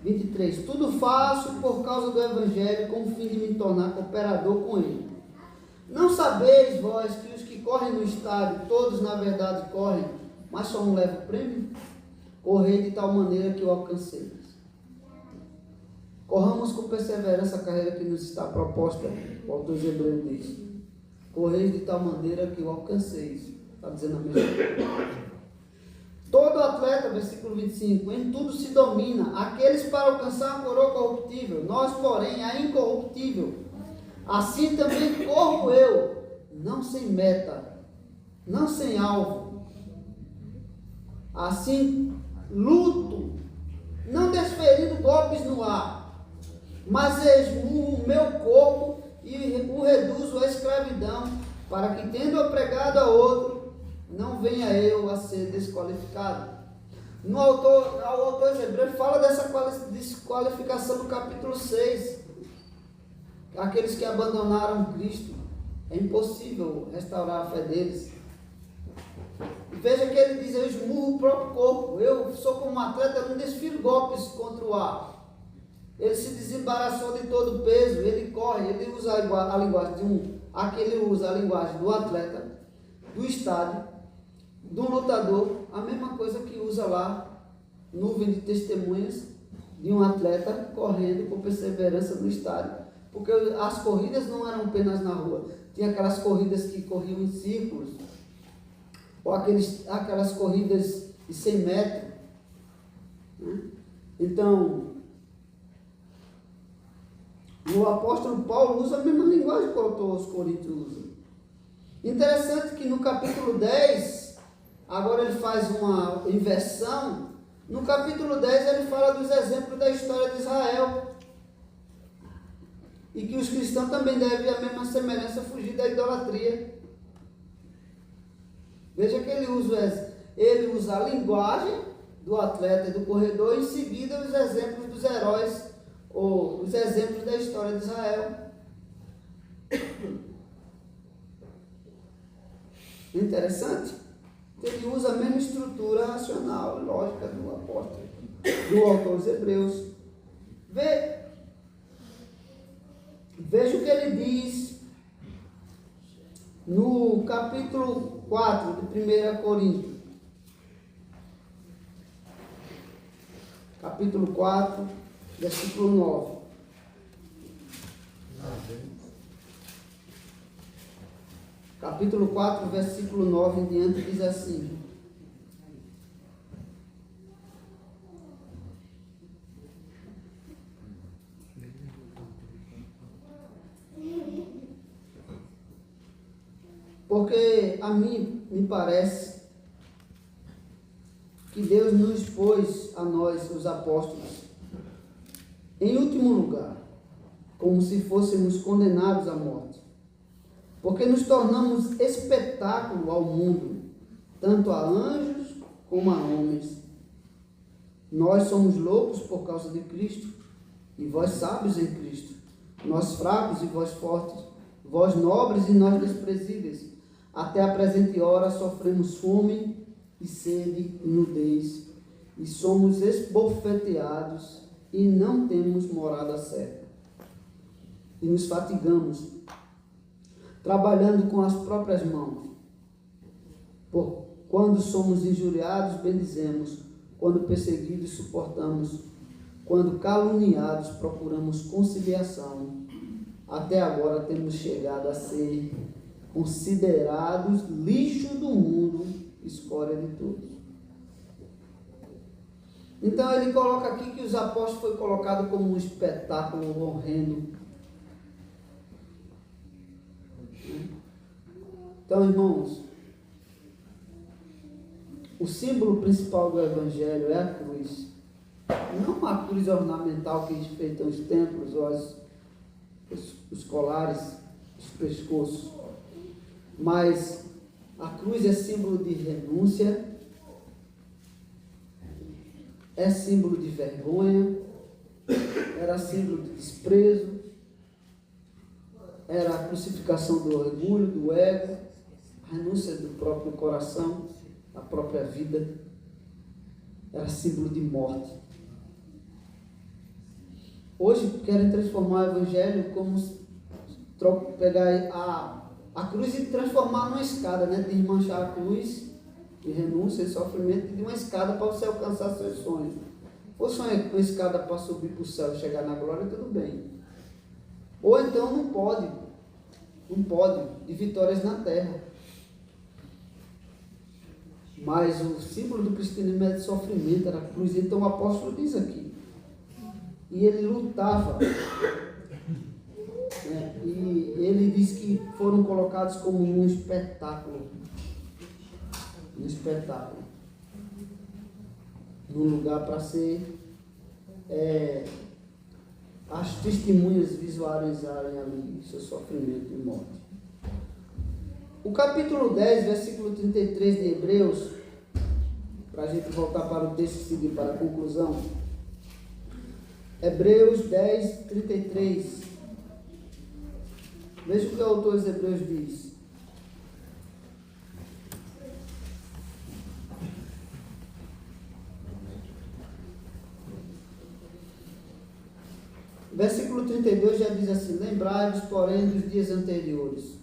23. Tudo faço por causa do Evangelho, com o fim de me tornar cooperador com ele. Não sabeis vós que os que correm no estádio, todos na verdade correm, mas só um leva o prêmio? Correi de tal maneira que o alcanceis. Corramos com perseverança a carreira que nos está proposta, o autor Hebreus diz. Correis de tal maneira que o alcanceis. Está dizendo a mesma coisa. Todo atleta, versículo 25, em tudo se domina, aqueles para alcançar a coroa corruptível, nós, porém, a incorruptível. Assim também corro eu, não sem meta, não sem alvo. Assim luto, não desferindo golpes no ar, mas esmurro o meu corpo e o reduzo à escravidão, para que, tendo pregado a outro, não venha eu a ser desqualificado. O autor Hebreus fala dessa desqualificação no capítulo 6. Aqueles que abandonaram Cristo, é impossível restaurar a fé deles. Veja que ele diz: eu esmurro o próprio corpo, eu sou como um atleta, eu não desfiro golpes contra o ar. Ele se desembaraçou de todo o peso, ele corre, ele usa a linguagem aqui ele usa a linguagem do atleta, do estádio, do lutador, a mesma coisa que usa lá, nuvem de testemunhas de um atleta correndo com perseverança no estádio. Porque as corridas não eram apenas na rua, tinha aquelas corridas que corriam em círculos, ou aquelas corridas de 100 metros. Né? Então, o apóstolo Paulo usa a mesma linguagem que o autor aos Coríntios usa. Interessante que no capítulo 10, agora ele faz uma inversão. No capítulo 10 ele fala dos exemplos da história de Israel. E que os cristãos também devem, a mesma semelhança, fugir da idolatria. Veja que ele usa a linguagem do atleta e do corredor, e em seguida os exemplos dos heróis, ou os exemplos da história de Israel. Interessante. Ele usa a mesma estrutura racional, lógica do apóstolo, do autor dos Hebreus. Veja o que ele diz no capítulo 4 de 1 Coríntios. Capítulo 4, versículo 9. Capítulo 4, versículo 9 em diante, diz assim: porque a mim me parece que Deus nos pôs a nós, os apóstolos, em último lugar, como se fôssemos condenados à morte, porque nos tornamos espetáculo ao mundo, tanto a anjos como a homens. Nós somos loucos por causa de Cristo, e vós sábios em Cristo, nós fracos e vós fortes, vós nobres e nós desprezíveis. Até a presente hora sofremos fome e sede e nudez, e somos esbofeteados e não temos morada certa. E nos fatigamos, trabalhando com as próprias mãos. Quando somos injuriados, bendizemos. Quando perseguidos, suportamos. Quando caluniados, procuramos conciliação. Até agora temos chegado a ser considerados lixo do mundo, escória de todos. Então ele coloca aqui que os apóstolos foram colocados como um espetáculo horrendo. Então, irmãos, o símbolo principal do Evangelho é a cruz. Não a cruz ornamental que enfeitam os templos ou os colares, os pescoços. Mas a cruz é símbolo de renúncia, é símbolo de vergonha, era símbolo de desprezo, era a crucificação do orgulho, do ego, a renúncia do próprio coração, da própria vida, era símbolo de morte. Hoje querem transformar o Evangelho como pegar a cruz e transformar numa escada, né? Desmanchar a cruz de renúncia e sofrimento de uma escada para você alcançar seus sonhos. Ou sonha uma escada para subir para o céu e chegar na glória, tudo bem. Ou então não pode, de vitórias na terra. Mas o símbolo do cristianismo é de sofrimento, era a cruz. Então o apóstolo diz aqui, e ele lutava, e ele diz que foram colocados como um espetáculo, num lugar para ser as testemunhas visualizarem ali seu sofrimento e morte. O capítulo 10, versículo 33 de Hebreus, para a gente voltar para o texto e seguir para a conclusão. Hebreus 10, 33. Veja o que o autor dos Hebreus diz. Versículo 32 já diz assim: lembrai-vos, porém, dos dias anteriores,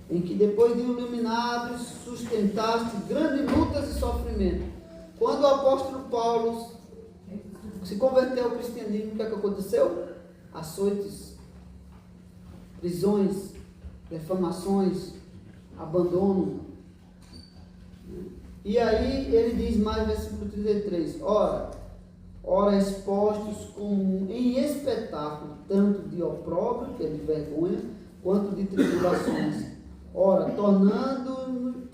em que depois de iluminados, sustentaste grandes lutas e sofrimento. Quando o apóstolo Paulo se converteu ao cristianismo, o que é que aconteceu? Açoites, prisões, defamações, abandono. E aí ele diz mais, versículo 33, ora expostos como em espetáculo, tanto de opróbrio, que é de vergonha, quanto de tribulações. Ora, tornando-os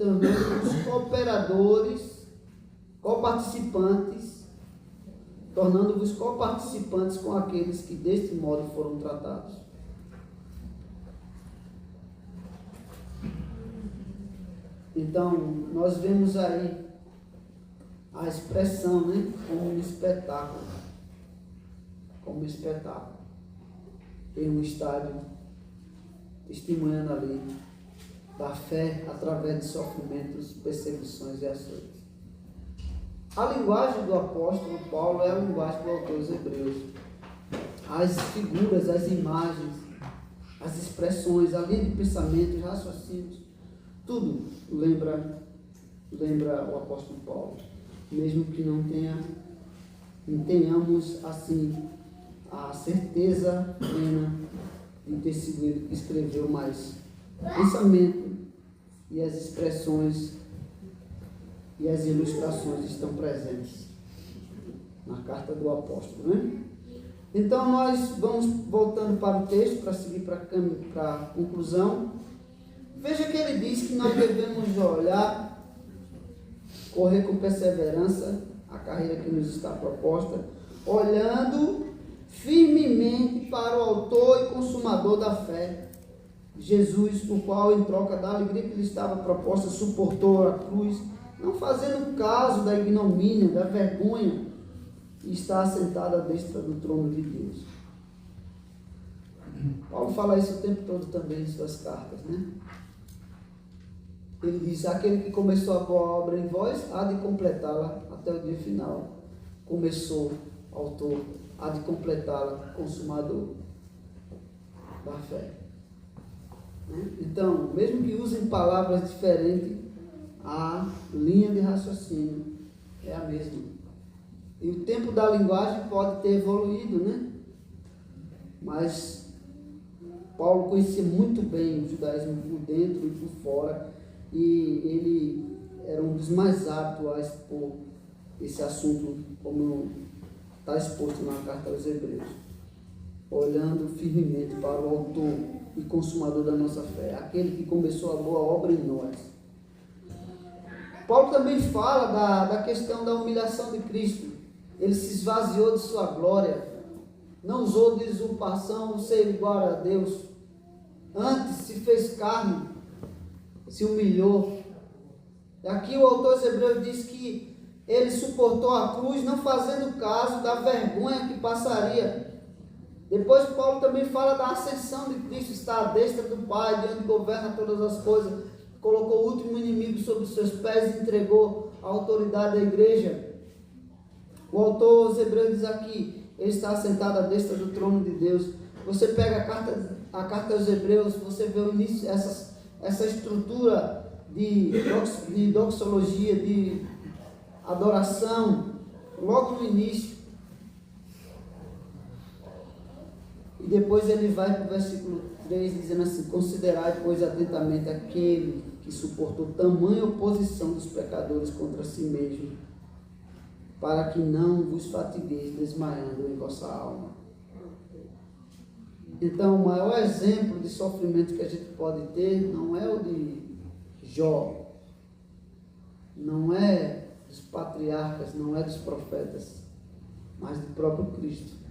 cooperadores, tornando-vos coparticipantes com aqueles que deste modo foram tratados. Então, nós vemos aí a expressão, né, como um espetáculo. Em um estádio, testemunhando ali da fé através de sofrimentos, perseguições e açoites. A linguagem do apóstolo Paulo é a linguagem do autor dos Hebreus. As figuras, as imagens, as expressões, a linha de pensamentos, raciocínios, tudo lembra o apóstolo Paulo. Mesmo que não tenhamos assim a certeza plena de ter sido ele que escreveu, mas o pensamento e as expressões e as ilustrações estão presentes na carta do apóstolo, né? Então nós vamos voltando para o texto para seguir para a conclusão. Veja que ele diz que nós devemos olhar, correr com perseverança a carreira que nos está proposta, olhando firmemente para o autor e consumador da fé, Jesus, o qual, em troca da alegria que lhe estava proposta, suportou a cruz, não fazendo caso da ignomínia, da vergonha, e está assentado à destra do trono de Deus. Paulo fala isso o tempo todo também em suas cartas, né? Ele diz: aquele que começou a boa obra em vós, há de completá-la até o dia final. Começou, autor, há de completá-la, consumador da fé. Então, mesmo que usem palavras diferentes, a linha de raciocínio é a mesma. E o tempo da linguagem pode ter evoluído, né? Mas Paulo conhecia muito bem o judaísmo por dentro e por fora, e ele era um dos mais aptos a expor esse assunto, como está exposto na carta aos Hebreus, olhando firmemente para o autor e consumador da nossa fé, aquele que começou a boa obra em nós. Paulo também fala da questão da humilhação de Cristo. Ele se esvaziou de sua glória, não usou de usurpação ser igual a Deus, antes se fez carne, se humilhou. E aqui o autor Hebreus diz que ele suportou a cruz, não fazendo caso da vergonha que passaria. Depois Paulo também fala da ascensão de Cristo, está à destra do Pai, de onde governa todas as coisas, colocou o último inimigo sobre os seus pés e entregou a autoridade da igreja. O autor aos Hebreus diz aqui, ele está assentado à destra do trono de Deus. Você pega a carta aos Hebreus, você vê o início, essa estrutura de doxologia, de adoração, logo no início. E depois ele vai para o versículo 3, dizendo assim: considerai, pois, atentamente aquele que suportou tamanha oposição dos pecadores contra si mesmo, para que não vos fatigueis desmaiando em vossa alma. Então, o maior exemplo de sofrimento que a gente pode ter não é o de Jó, não é dos patriarcas, não é dos profetas, mas do próprio Cristo.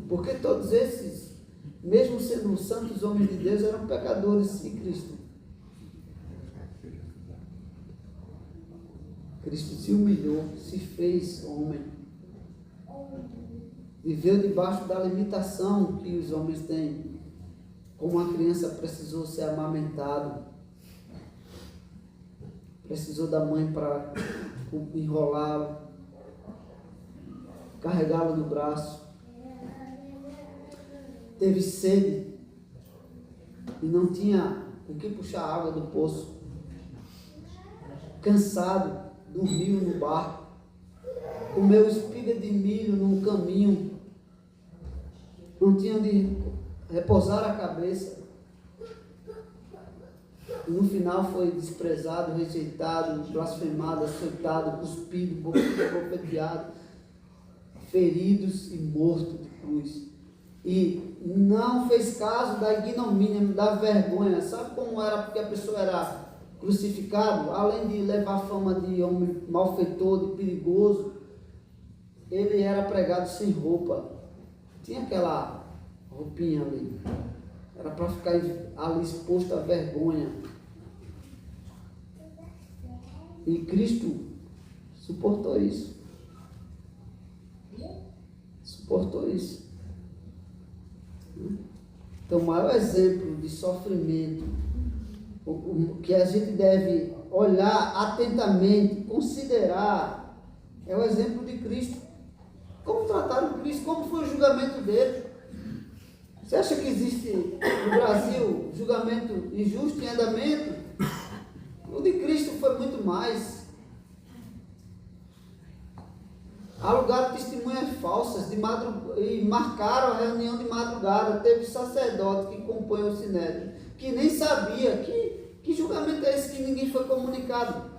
Porque todos esses, mesmo sendo santos homens de Deus, eram pecadores em Cristo. Cristo se humilhou, se fez homem, viveu debaixo da limitação que os homens têm. Como a criança precisou ser amamentado, precisou da mãe para enrolá-lo, carregá-lo no braço. Teve sede e não tinha o que puxar água do poço. Cansado, dormiu no barco. Comeu espiga de milho no caminho. Não tinha onde repousar a cabeça. E no final foi desprezado, rejeitado, blasfemado, açoitado, cuspido, bofeteado, feridos e morto de cruz. E não fez caso da ignomínia, da vergonha. Sabe como era? Porque a pessoa era crucificado, além de levar fama de homem malfeitor, de perigoso, ele era pregado sem roupa. Tinha aquela roupinha ali. Era para ficar ali exposto à vergonha. E Cristo suportou isso. Suportou isso. Então, o maior exemplo de sofrimento, o que a gente deve olhar atentamente, considerar, é o exemplo de Cristo. Como trataram Cristo? Como foi o julgamento dele? Você acha que existe no Brasil julgamento injusto em andamento? O de Cristo foi muito mais. Alugaram testemunhas falsas e marcaram a reunião de madrugada. Teve sacerdote que compõe o sinédrio, que nem sabia que julgamento é esse que ninguém foi comunicado.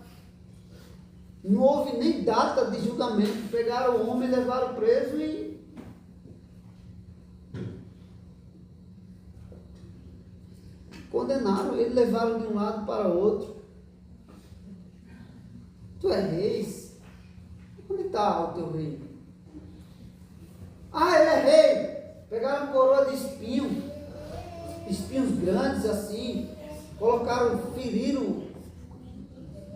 Não houve nem data de julgamento. Pegaram o homem, levaram preso e condenaram ele, levaram de um lado para o outro. Tu é rei? Onde está o teu rei? Ah, ele é rei. Pegaram uma coroa de espinhos grandes assim, colocaram, feriram.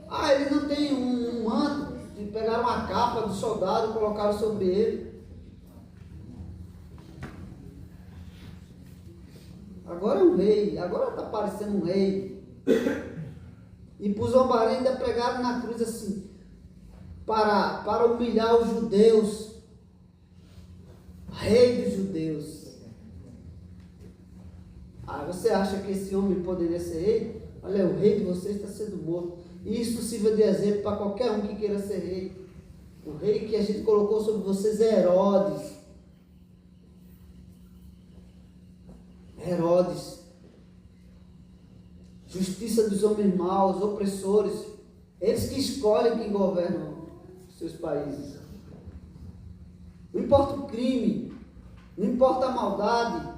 Ah, ele não tem um manto. Pegaram uma capa do soldado e colocaram sobre ele. Agora é um rei, agora está parecendo um rei. E para os zombarem ainda pregaram na cruz assim, para humilhar os judeus, rei dos judeus. Ah, você acha que esse homem poderia ser rei? Olha, o rei de vocês está sendo morto. Isso sirva de exemplo para qualquer um que queira ser rei. O rei que a gente colocou sobre vocês é Herodes. Herodes, justiça dos homens maus, opressores, eles que escolhem quem governam os seus países. Não importa o crime, não importa a maldade.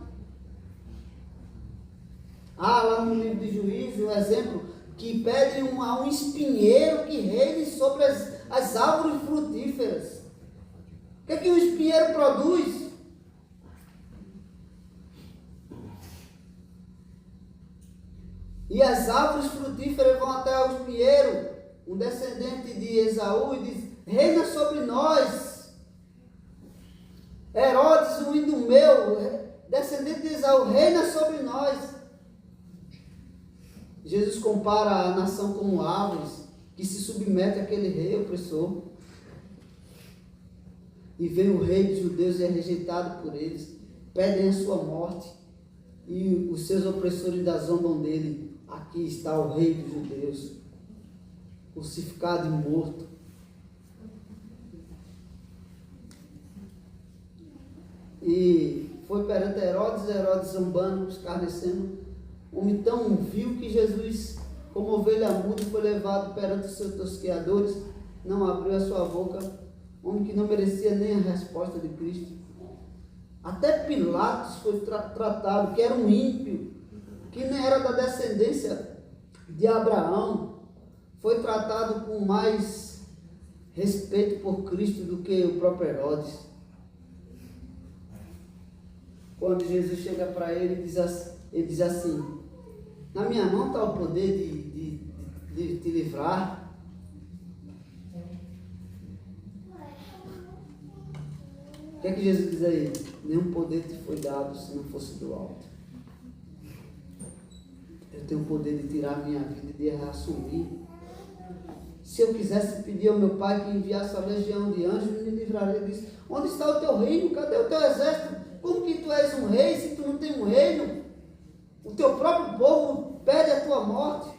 Lá no livro de Juízo, um exemplo, que pede a um espinheiro que reine sobre as árvores frutíferas. O que é que um espinheiro produz? E as árvores frutíferas vão até o espinheiro, um descendente de Esaú, e diz: reina sobre nós. Herodes, um idumeu, descendente de Esaú, reina sobre nós. Jesus compara a nação como árvores que se submetem àquele rei opressor. E vem o rei dos judeus e é rejeitado por eles. Pedem a sua morte. E os seus opressores ainda zombam dele. Aqui está o rei dos judeus, crucificado e morto. E foi perante Herodes zombando, escarnecendo. Homem tão vil que Jesus, como ovelha muda, foi levado perante os seus tosqueadores, não abriu a sua boca. Homem que não merecia nem a resposta de Cristo. Até Pilatos foi tratado, que era um ímpio, que nem era da descendência de Abraão, foi tratado com mais respeito por Cristo do que o próprio Herodes. Quando Jesus chega para ele, ele diz assim: na minha mão está o poder de te livrar. O que é que Jesus diz aí? Nenhum poder te foi dado se não fosse do alto. Eu tenho o poder de tirar a minha vida e de reassumir. Se eu quisesse pedir ao meu Pai que enviasse a legião de anjos, me livraria disso. Onde está o teu reino? Cadê o teu exército? Como que tu és um rei se tu não tem um reino? O teu próprio povo pede a tua morte.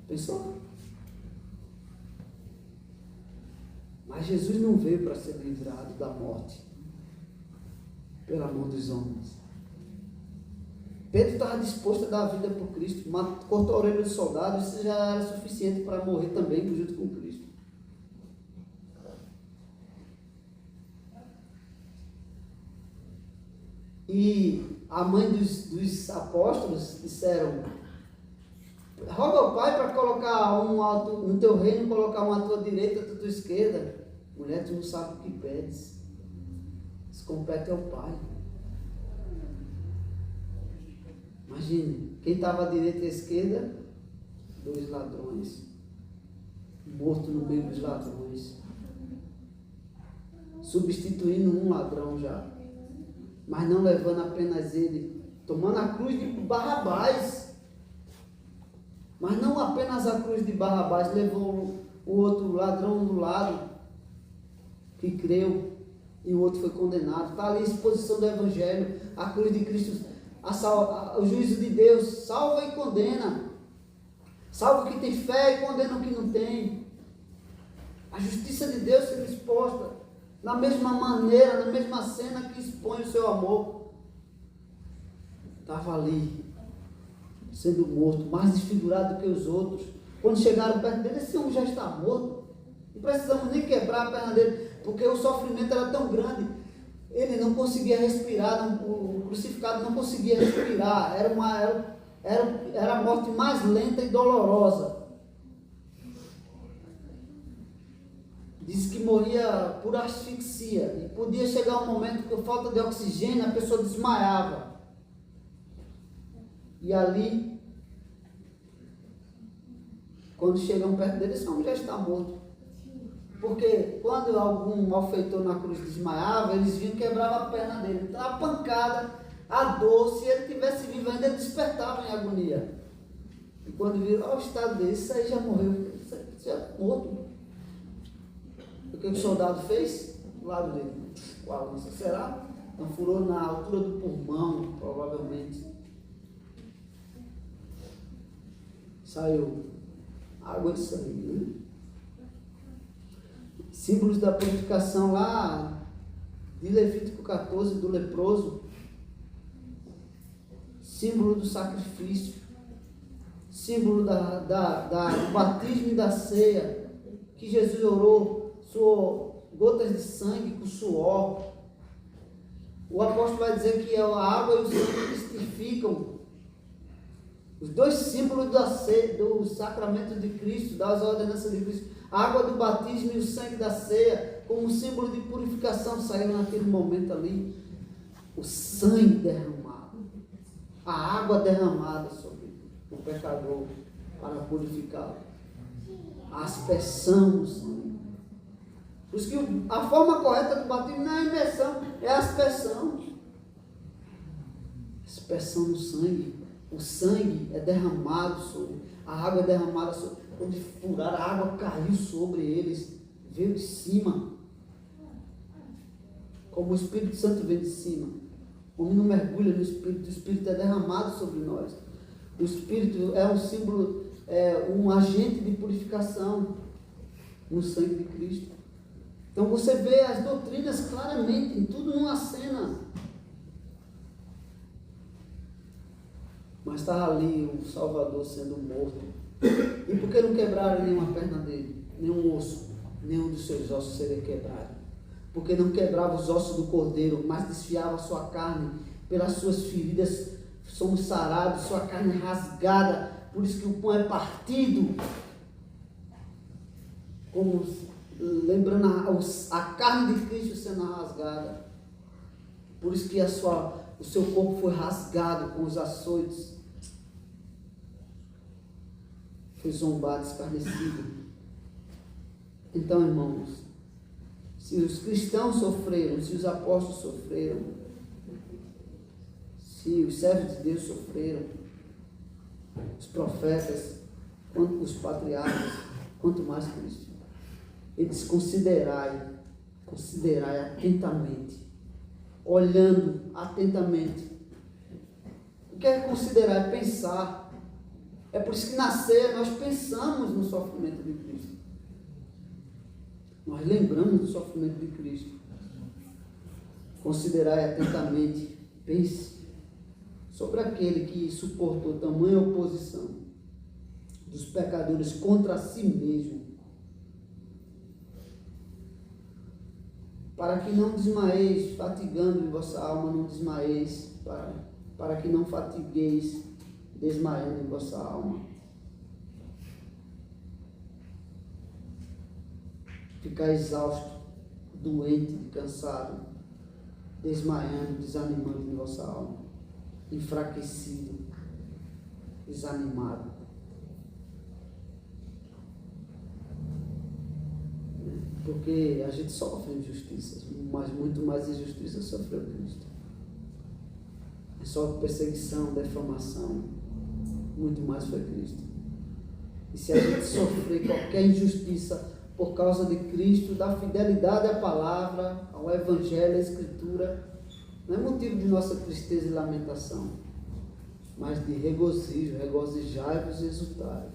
Pensou? Mas Jesus não veio para ser livrado da morte pela mão dos homens. Pedro estava disposto a dar a vida por Cristo, cortou a orelha do soldado, isso já era suficiente para morrer também junto com Cristo. E a mãe dos apóstolos disseram: roga ao Pai para colocar no teu reino, colocar um à tua direita, à tua esquerda. Mulher, tu não sabe o que pedes. Isso compete ao Pai. Imagine, quem estava à direita e à esquerda? 2 ladrões. Morto no meio dos ladrões. Substituindo um ladrão já. Mas não levando apenas ele, tomando a cruz de Barrabás. Mas não apenas a cruz de Barrabás, levou o outro ladrão do lado, que creu, e o outro foi condenado. Está ali a exposição do Evangelho, a cruz de Cristo, o juízo de Deus, salva e condena. Salva o que tem fé e condena o que não tem. A justiça de Deus sendo exposta, na mesma maneira, na mesma cena que expõe o seu amor. Estava ali, sendo morto, mais desfigurado do que os outros. Quando chegaram perto dele, esse homem já está morto. Não precisamos nem quebrar a perna dele, porque o sofrimento era tão grande. Ele não conseguia respirar, o crucificado não conseguia respirar. Era a morte mais lenta e dolorosa. Diz que morria por asfixia. E podia chegar um momento que, por falta de oxigênio, a pessoa desmaiava. E ali, quando chegam perto dele, esse homem já está morto. Porque quando algum malfeitor na cruz desmaiava, eles vinham e quebravam a perna dele. Então a pancada, a dor, se ele tivesse vivo ainda, ele despertava em agonia. E quando viram, olha o estado dele, isso aí já morreu, isso aí já é morto. O que o soldado fez? Do lado dele. Qual lança será? Então furou na altura do pulmão, provavelmente. Saiu água e sangue, né? Símbolos da purificação lá de Levítico 14, do leproso, símbolo do sacrifício, símbolo do batismo e da ceia, que Jesus orou, suou gotas de sangue com suor. O apóstolo vai dizer que a água e o sangue testificam. Os dois símbolos da ceia, do sacramento de Cristo, das ordenanças de Cristo, a água do batismo e o sangue da ceia, como símbolo de purificação, saíram naquele momento ali. O sangue derramado, a água derramada sobre o pecador para purificá-lo. A aspersão do sangue. Por isso que a forma correta do batismo não é a imersão, é a aspersão. Aspersão no sangue. O sangue é derramado sobre, a água é derramada sobre, quando furaram, a água caiu sobre eles, veio de cima. Como o Espírito Santo vem de cima. O homem não mergulha no Espírito, o Espírito é derramado sobre nós. O Espírito é um símbolo, um agente de purificação no sangue de Cristo. Então você vê as doutrinas claramente, em tudo numa cena. Mas estava ali o Salvador sendo morto. E por que não quebraram nenhuma perna dele? Nenhum osso, nenhum dos seus ossos seria quebrado. Porque não quebrava os ossos do cordeiro, mas desfiava a sua carne. Pelas suas feridas somos sarados, sua carne rasgada. Por isso que o pão é partido. Como lembrando a carne de Cristo sendo rasgada. Por isso que o seu corpo foi rasgado com os açoites. Foi zombado, escarnecido. Então, irmãos, se os cristãos sofreram, se os apóstolos sofreram, se os servos de Deus sofreram, os profetas, os patriarcas, quanto mais Cristo. Eles considerai atentamente, olhando atentamente. O que é considerar? É pensar. É por isso que nascer, nós pensamos no sofrimento de Cristo. Nós lembramos do sofrimento de Cristo. Considerai atentamente, pense sobre aquele que suportou tamanha oposição dos pecadores contra si mesmo, para que não desmaeis, fatigando em vossa alma, não desmaeis, para que não fatigueis, desmaiando em vossa alma. Ficar exausto, doente, cansado, desmaiando, desanimando em vossa alma, enfraquecido, desanimado. Porque a gente sofre injustiças, mas muito mais injustiça sofreu Cristo. É só perseguição, defamação, muito mais foi Cristo. E se a gente sofrer qualquer injustiça por causa de Cristo, da fidelidade à palavra, ao Evangelho, à Escritura, não é motivo de nossa tristeza e lamentação, mas de regozijo, regozijai-vos e exultai.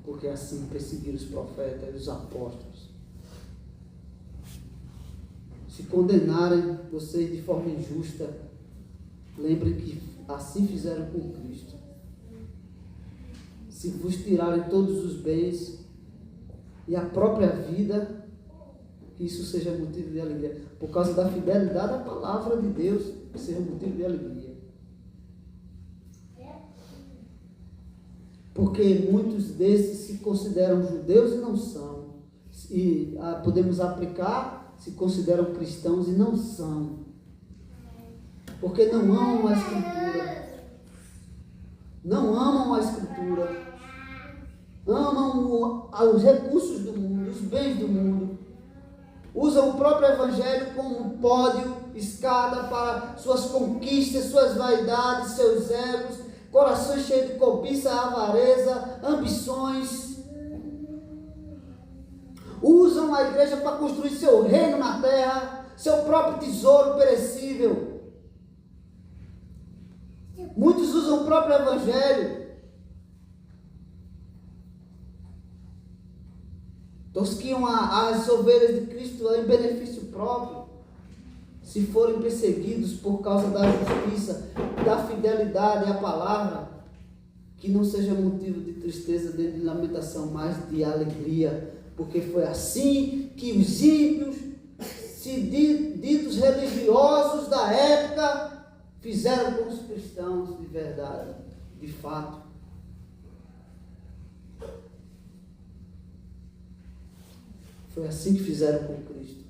Porque assim perseguiram os profetas e os apóstolos. Se condenarem vocês de forma injusta, lembrem que assim fizeram com Cristo. Se vos tirarem todos os bens e a própria vida, que isso seja motivo de alegria. Por causa da fidelidade à palavra de Deus, que seja motivo de alegria. Porque muitos desses se consideram judeus e não são. E podemos aplicar, se consideram cristãos e não são. Porque não amam a Escritura. Não amam a Escritura. Amam os recursos do mundo, os bens do mundo. Usam o próprio Evangelho como pódio, escada para suas conquistas, suas vaidades, seus egos, corações cheios de cobiça, avareza, ambições. Usam a igreja para construir seu reino na terra, seu próprio tesouro perecível. Muitos usam o próprio Evangelho tosquiam as ovelhas de Cristo em benefício próprio, se forem perseguidos por causa da justiça, da fidelidade à palavra, que não seja motivo de tristeza, de lamentação, mas de alegria, porque foi assim que os ímpios, ditos religiosos da época, fizeram com os cristãos de verdade, de fato. Foi assim que fizeram com Cristo.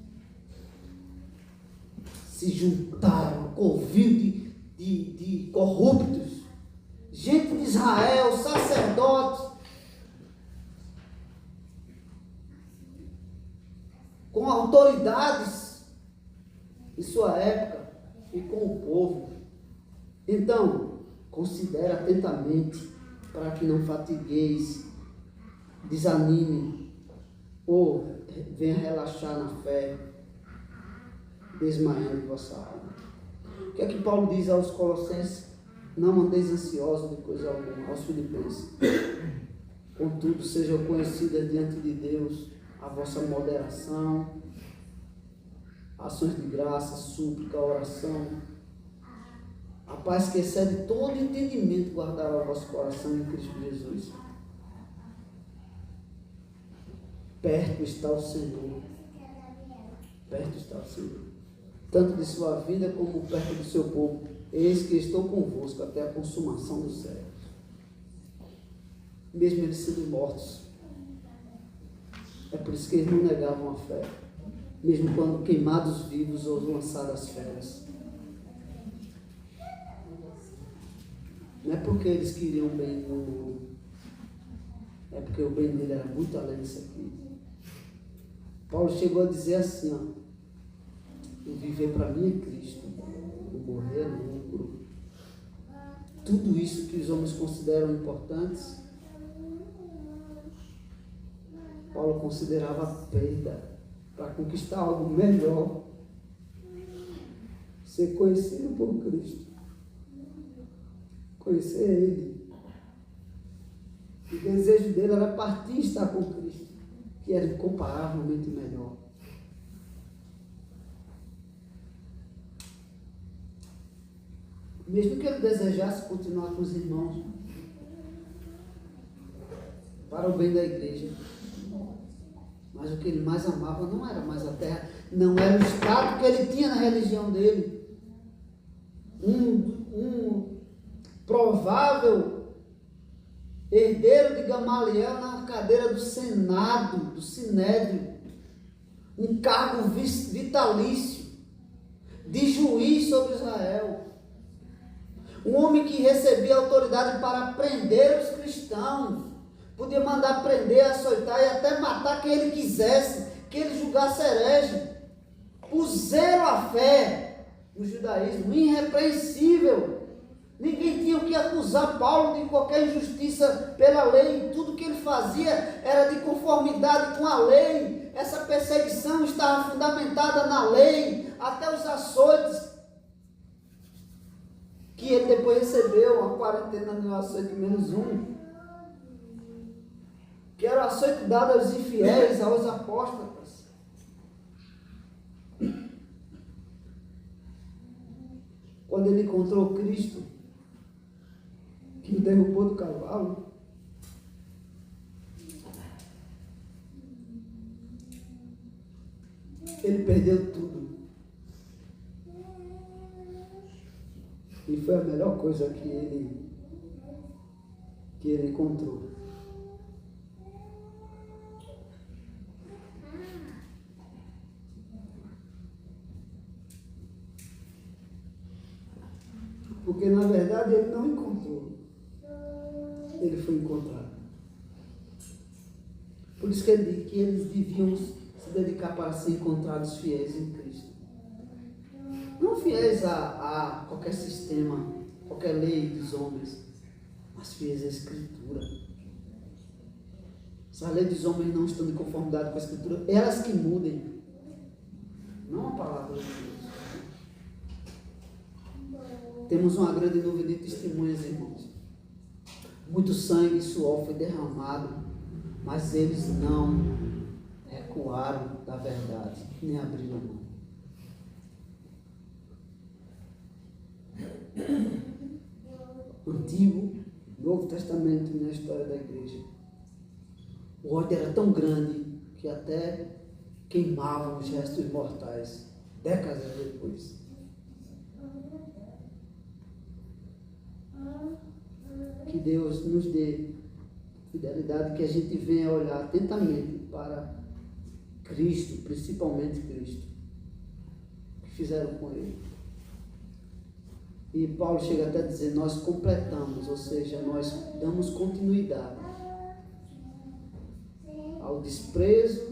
Se juntaram, covil de corruptos, gente de Israel, sacerdotes, com autoridades em sua época e com o povo. Então, considere atentamente para que não fatigueis, desanime ou venha relaxar na fé, desmaiando vossa alma. O que é que Paulo diz aos Colossenses? Não andeis ansiosos de coisa alguma. Aos Filipenses: contudo, sejam conhecidas diante de Deus a vossa moderação, ações de graça, súplica, oração. A paz que excede todo entendimento guardará o vosso coração em Cristo Jesus. Perto está o Senhor. Perto está o Senhor. Tanto de sua vida como perto do seu povo. Eis que estou convosco até a consumação dos séculos. Mesmo eles sendo mortos. É por isso que eles não negavam a fé. Mesmo quando queimados vivos ou lançados às feras. Não é porque eles queriam bem no mundo. É porque o bem dele era muito além disso aqui. Paulo chegou a dizer assim, ó: o viver para mim é Cristo, o morrer é lucro. Tudo isso que os homens consideram importantes, Paulo considerava perda para conquistar algo melhor, ser conhecido por Cristo, conhecer Ele. O desejo dele era partir e estar com Cristo, que era incomparavelmente melhor. Mesmo que ele desejasse continuar com os irmãos, para o bem da igreja, mas o que ele mais amava não era mais a terra, não era o estado que ele tinha na religião dele. Um provável herdeiro de Gamaliel na cadeira do Senado, do Sinédrio, um cargo vitalício de juiz sobre Israel, um homem que recebia autoridade para prender os cristãos, podia mandar prender, açoitar e até matar quem ele quisesse, que ele julgasse herege. O zelo à fé no judaísmo, irrepreensível. Ninguém tinha o que acusar Paulo de qualquer injustiça pela lei. Tudo que ele fazia era de conformidade com a lei. Essa perseguição estava fundamentada na lei, até os açoites que ele depois recebeu, a quarentena no açoite -1, que era o açoite dado aos infiéis, aos apóstatas. Quando ele encontrou Cristo, que o derrubou do cavalo, ele perdeu tudo. E foi a melhor coisa que ele encontrou. Porque na verdade ele não encontrou. Ele foi encontrado. Por isso que ele diz que eles deviam se dedicar para ser encontrados fiéis em Cristo. Não fiéis a qualquer sistema, qualquer lei dos homens, mas fiéis à Escritura. Se a lei dos homens não estão de conformidade com a Escritura, elas que mudem, não a palavra de Deus. Temos uma grande nuvem de testemunhas, irmãos. Muito sangue e suor foi derramado, mas eles não recuaram da verdade, nem abriram mão. Antigo, Novo Testamento na história da igreja. O ódio era tão grande que até queimavam os restos mortais, décadas depois. Que Deus nos dê fidelidade, que a gente venha olhar atentamente para Cristo, principalmente Cristo, que fizeram com Ele. E Paulo chega até a dizer, nós completamos, ou seja, nós damos continuidade ao desprezo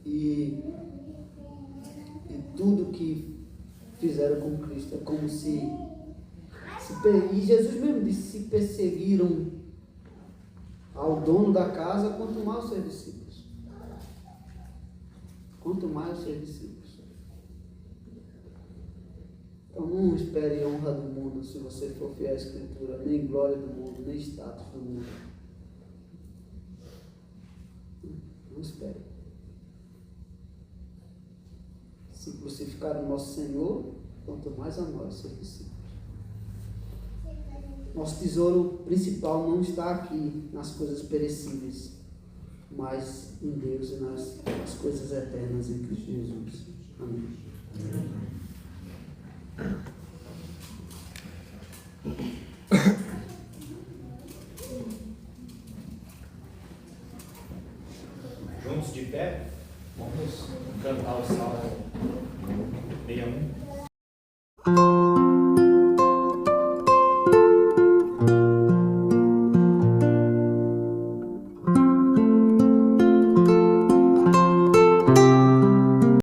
e tudo que fizeram com Cristo. É como se e Jesus mesmo disse, se perseguiram ao dono da casa, quanto mais os seus discípulos. Quanto mais os seus discípulos. Então não espere honra do mundo se você for fiel à Escritura, nem glória do mundo, nem status do mundo. Não espere. Se crucificar o nosso Senhor, quanto mais a nós, seus discípulos. Nosso tesouro principal não está aqui nas coisas perecíveis, mas em Deus e nas coisas eternas em Cristo Jesus. Amém. Juntos de pé, vamos cantar o Salmo 61.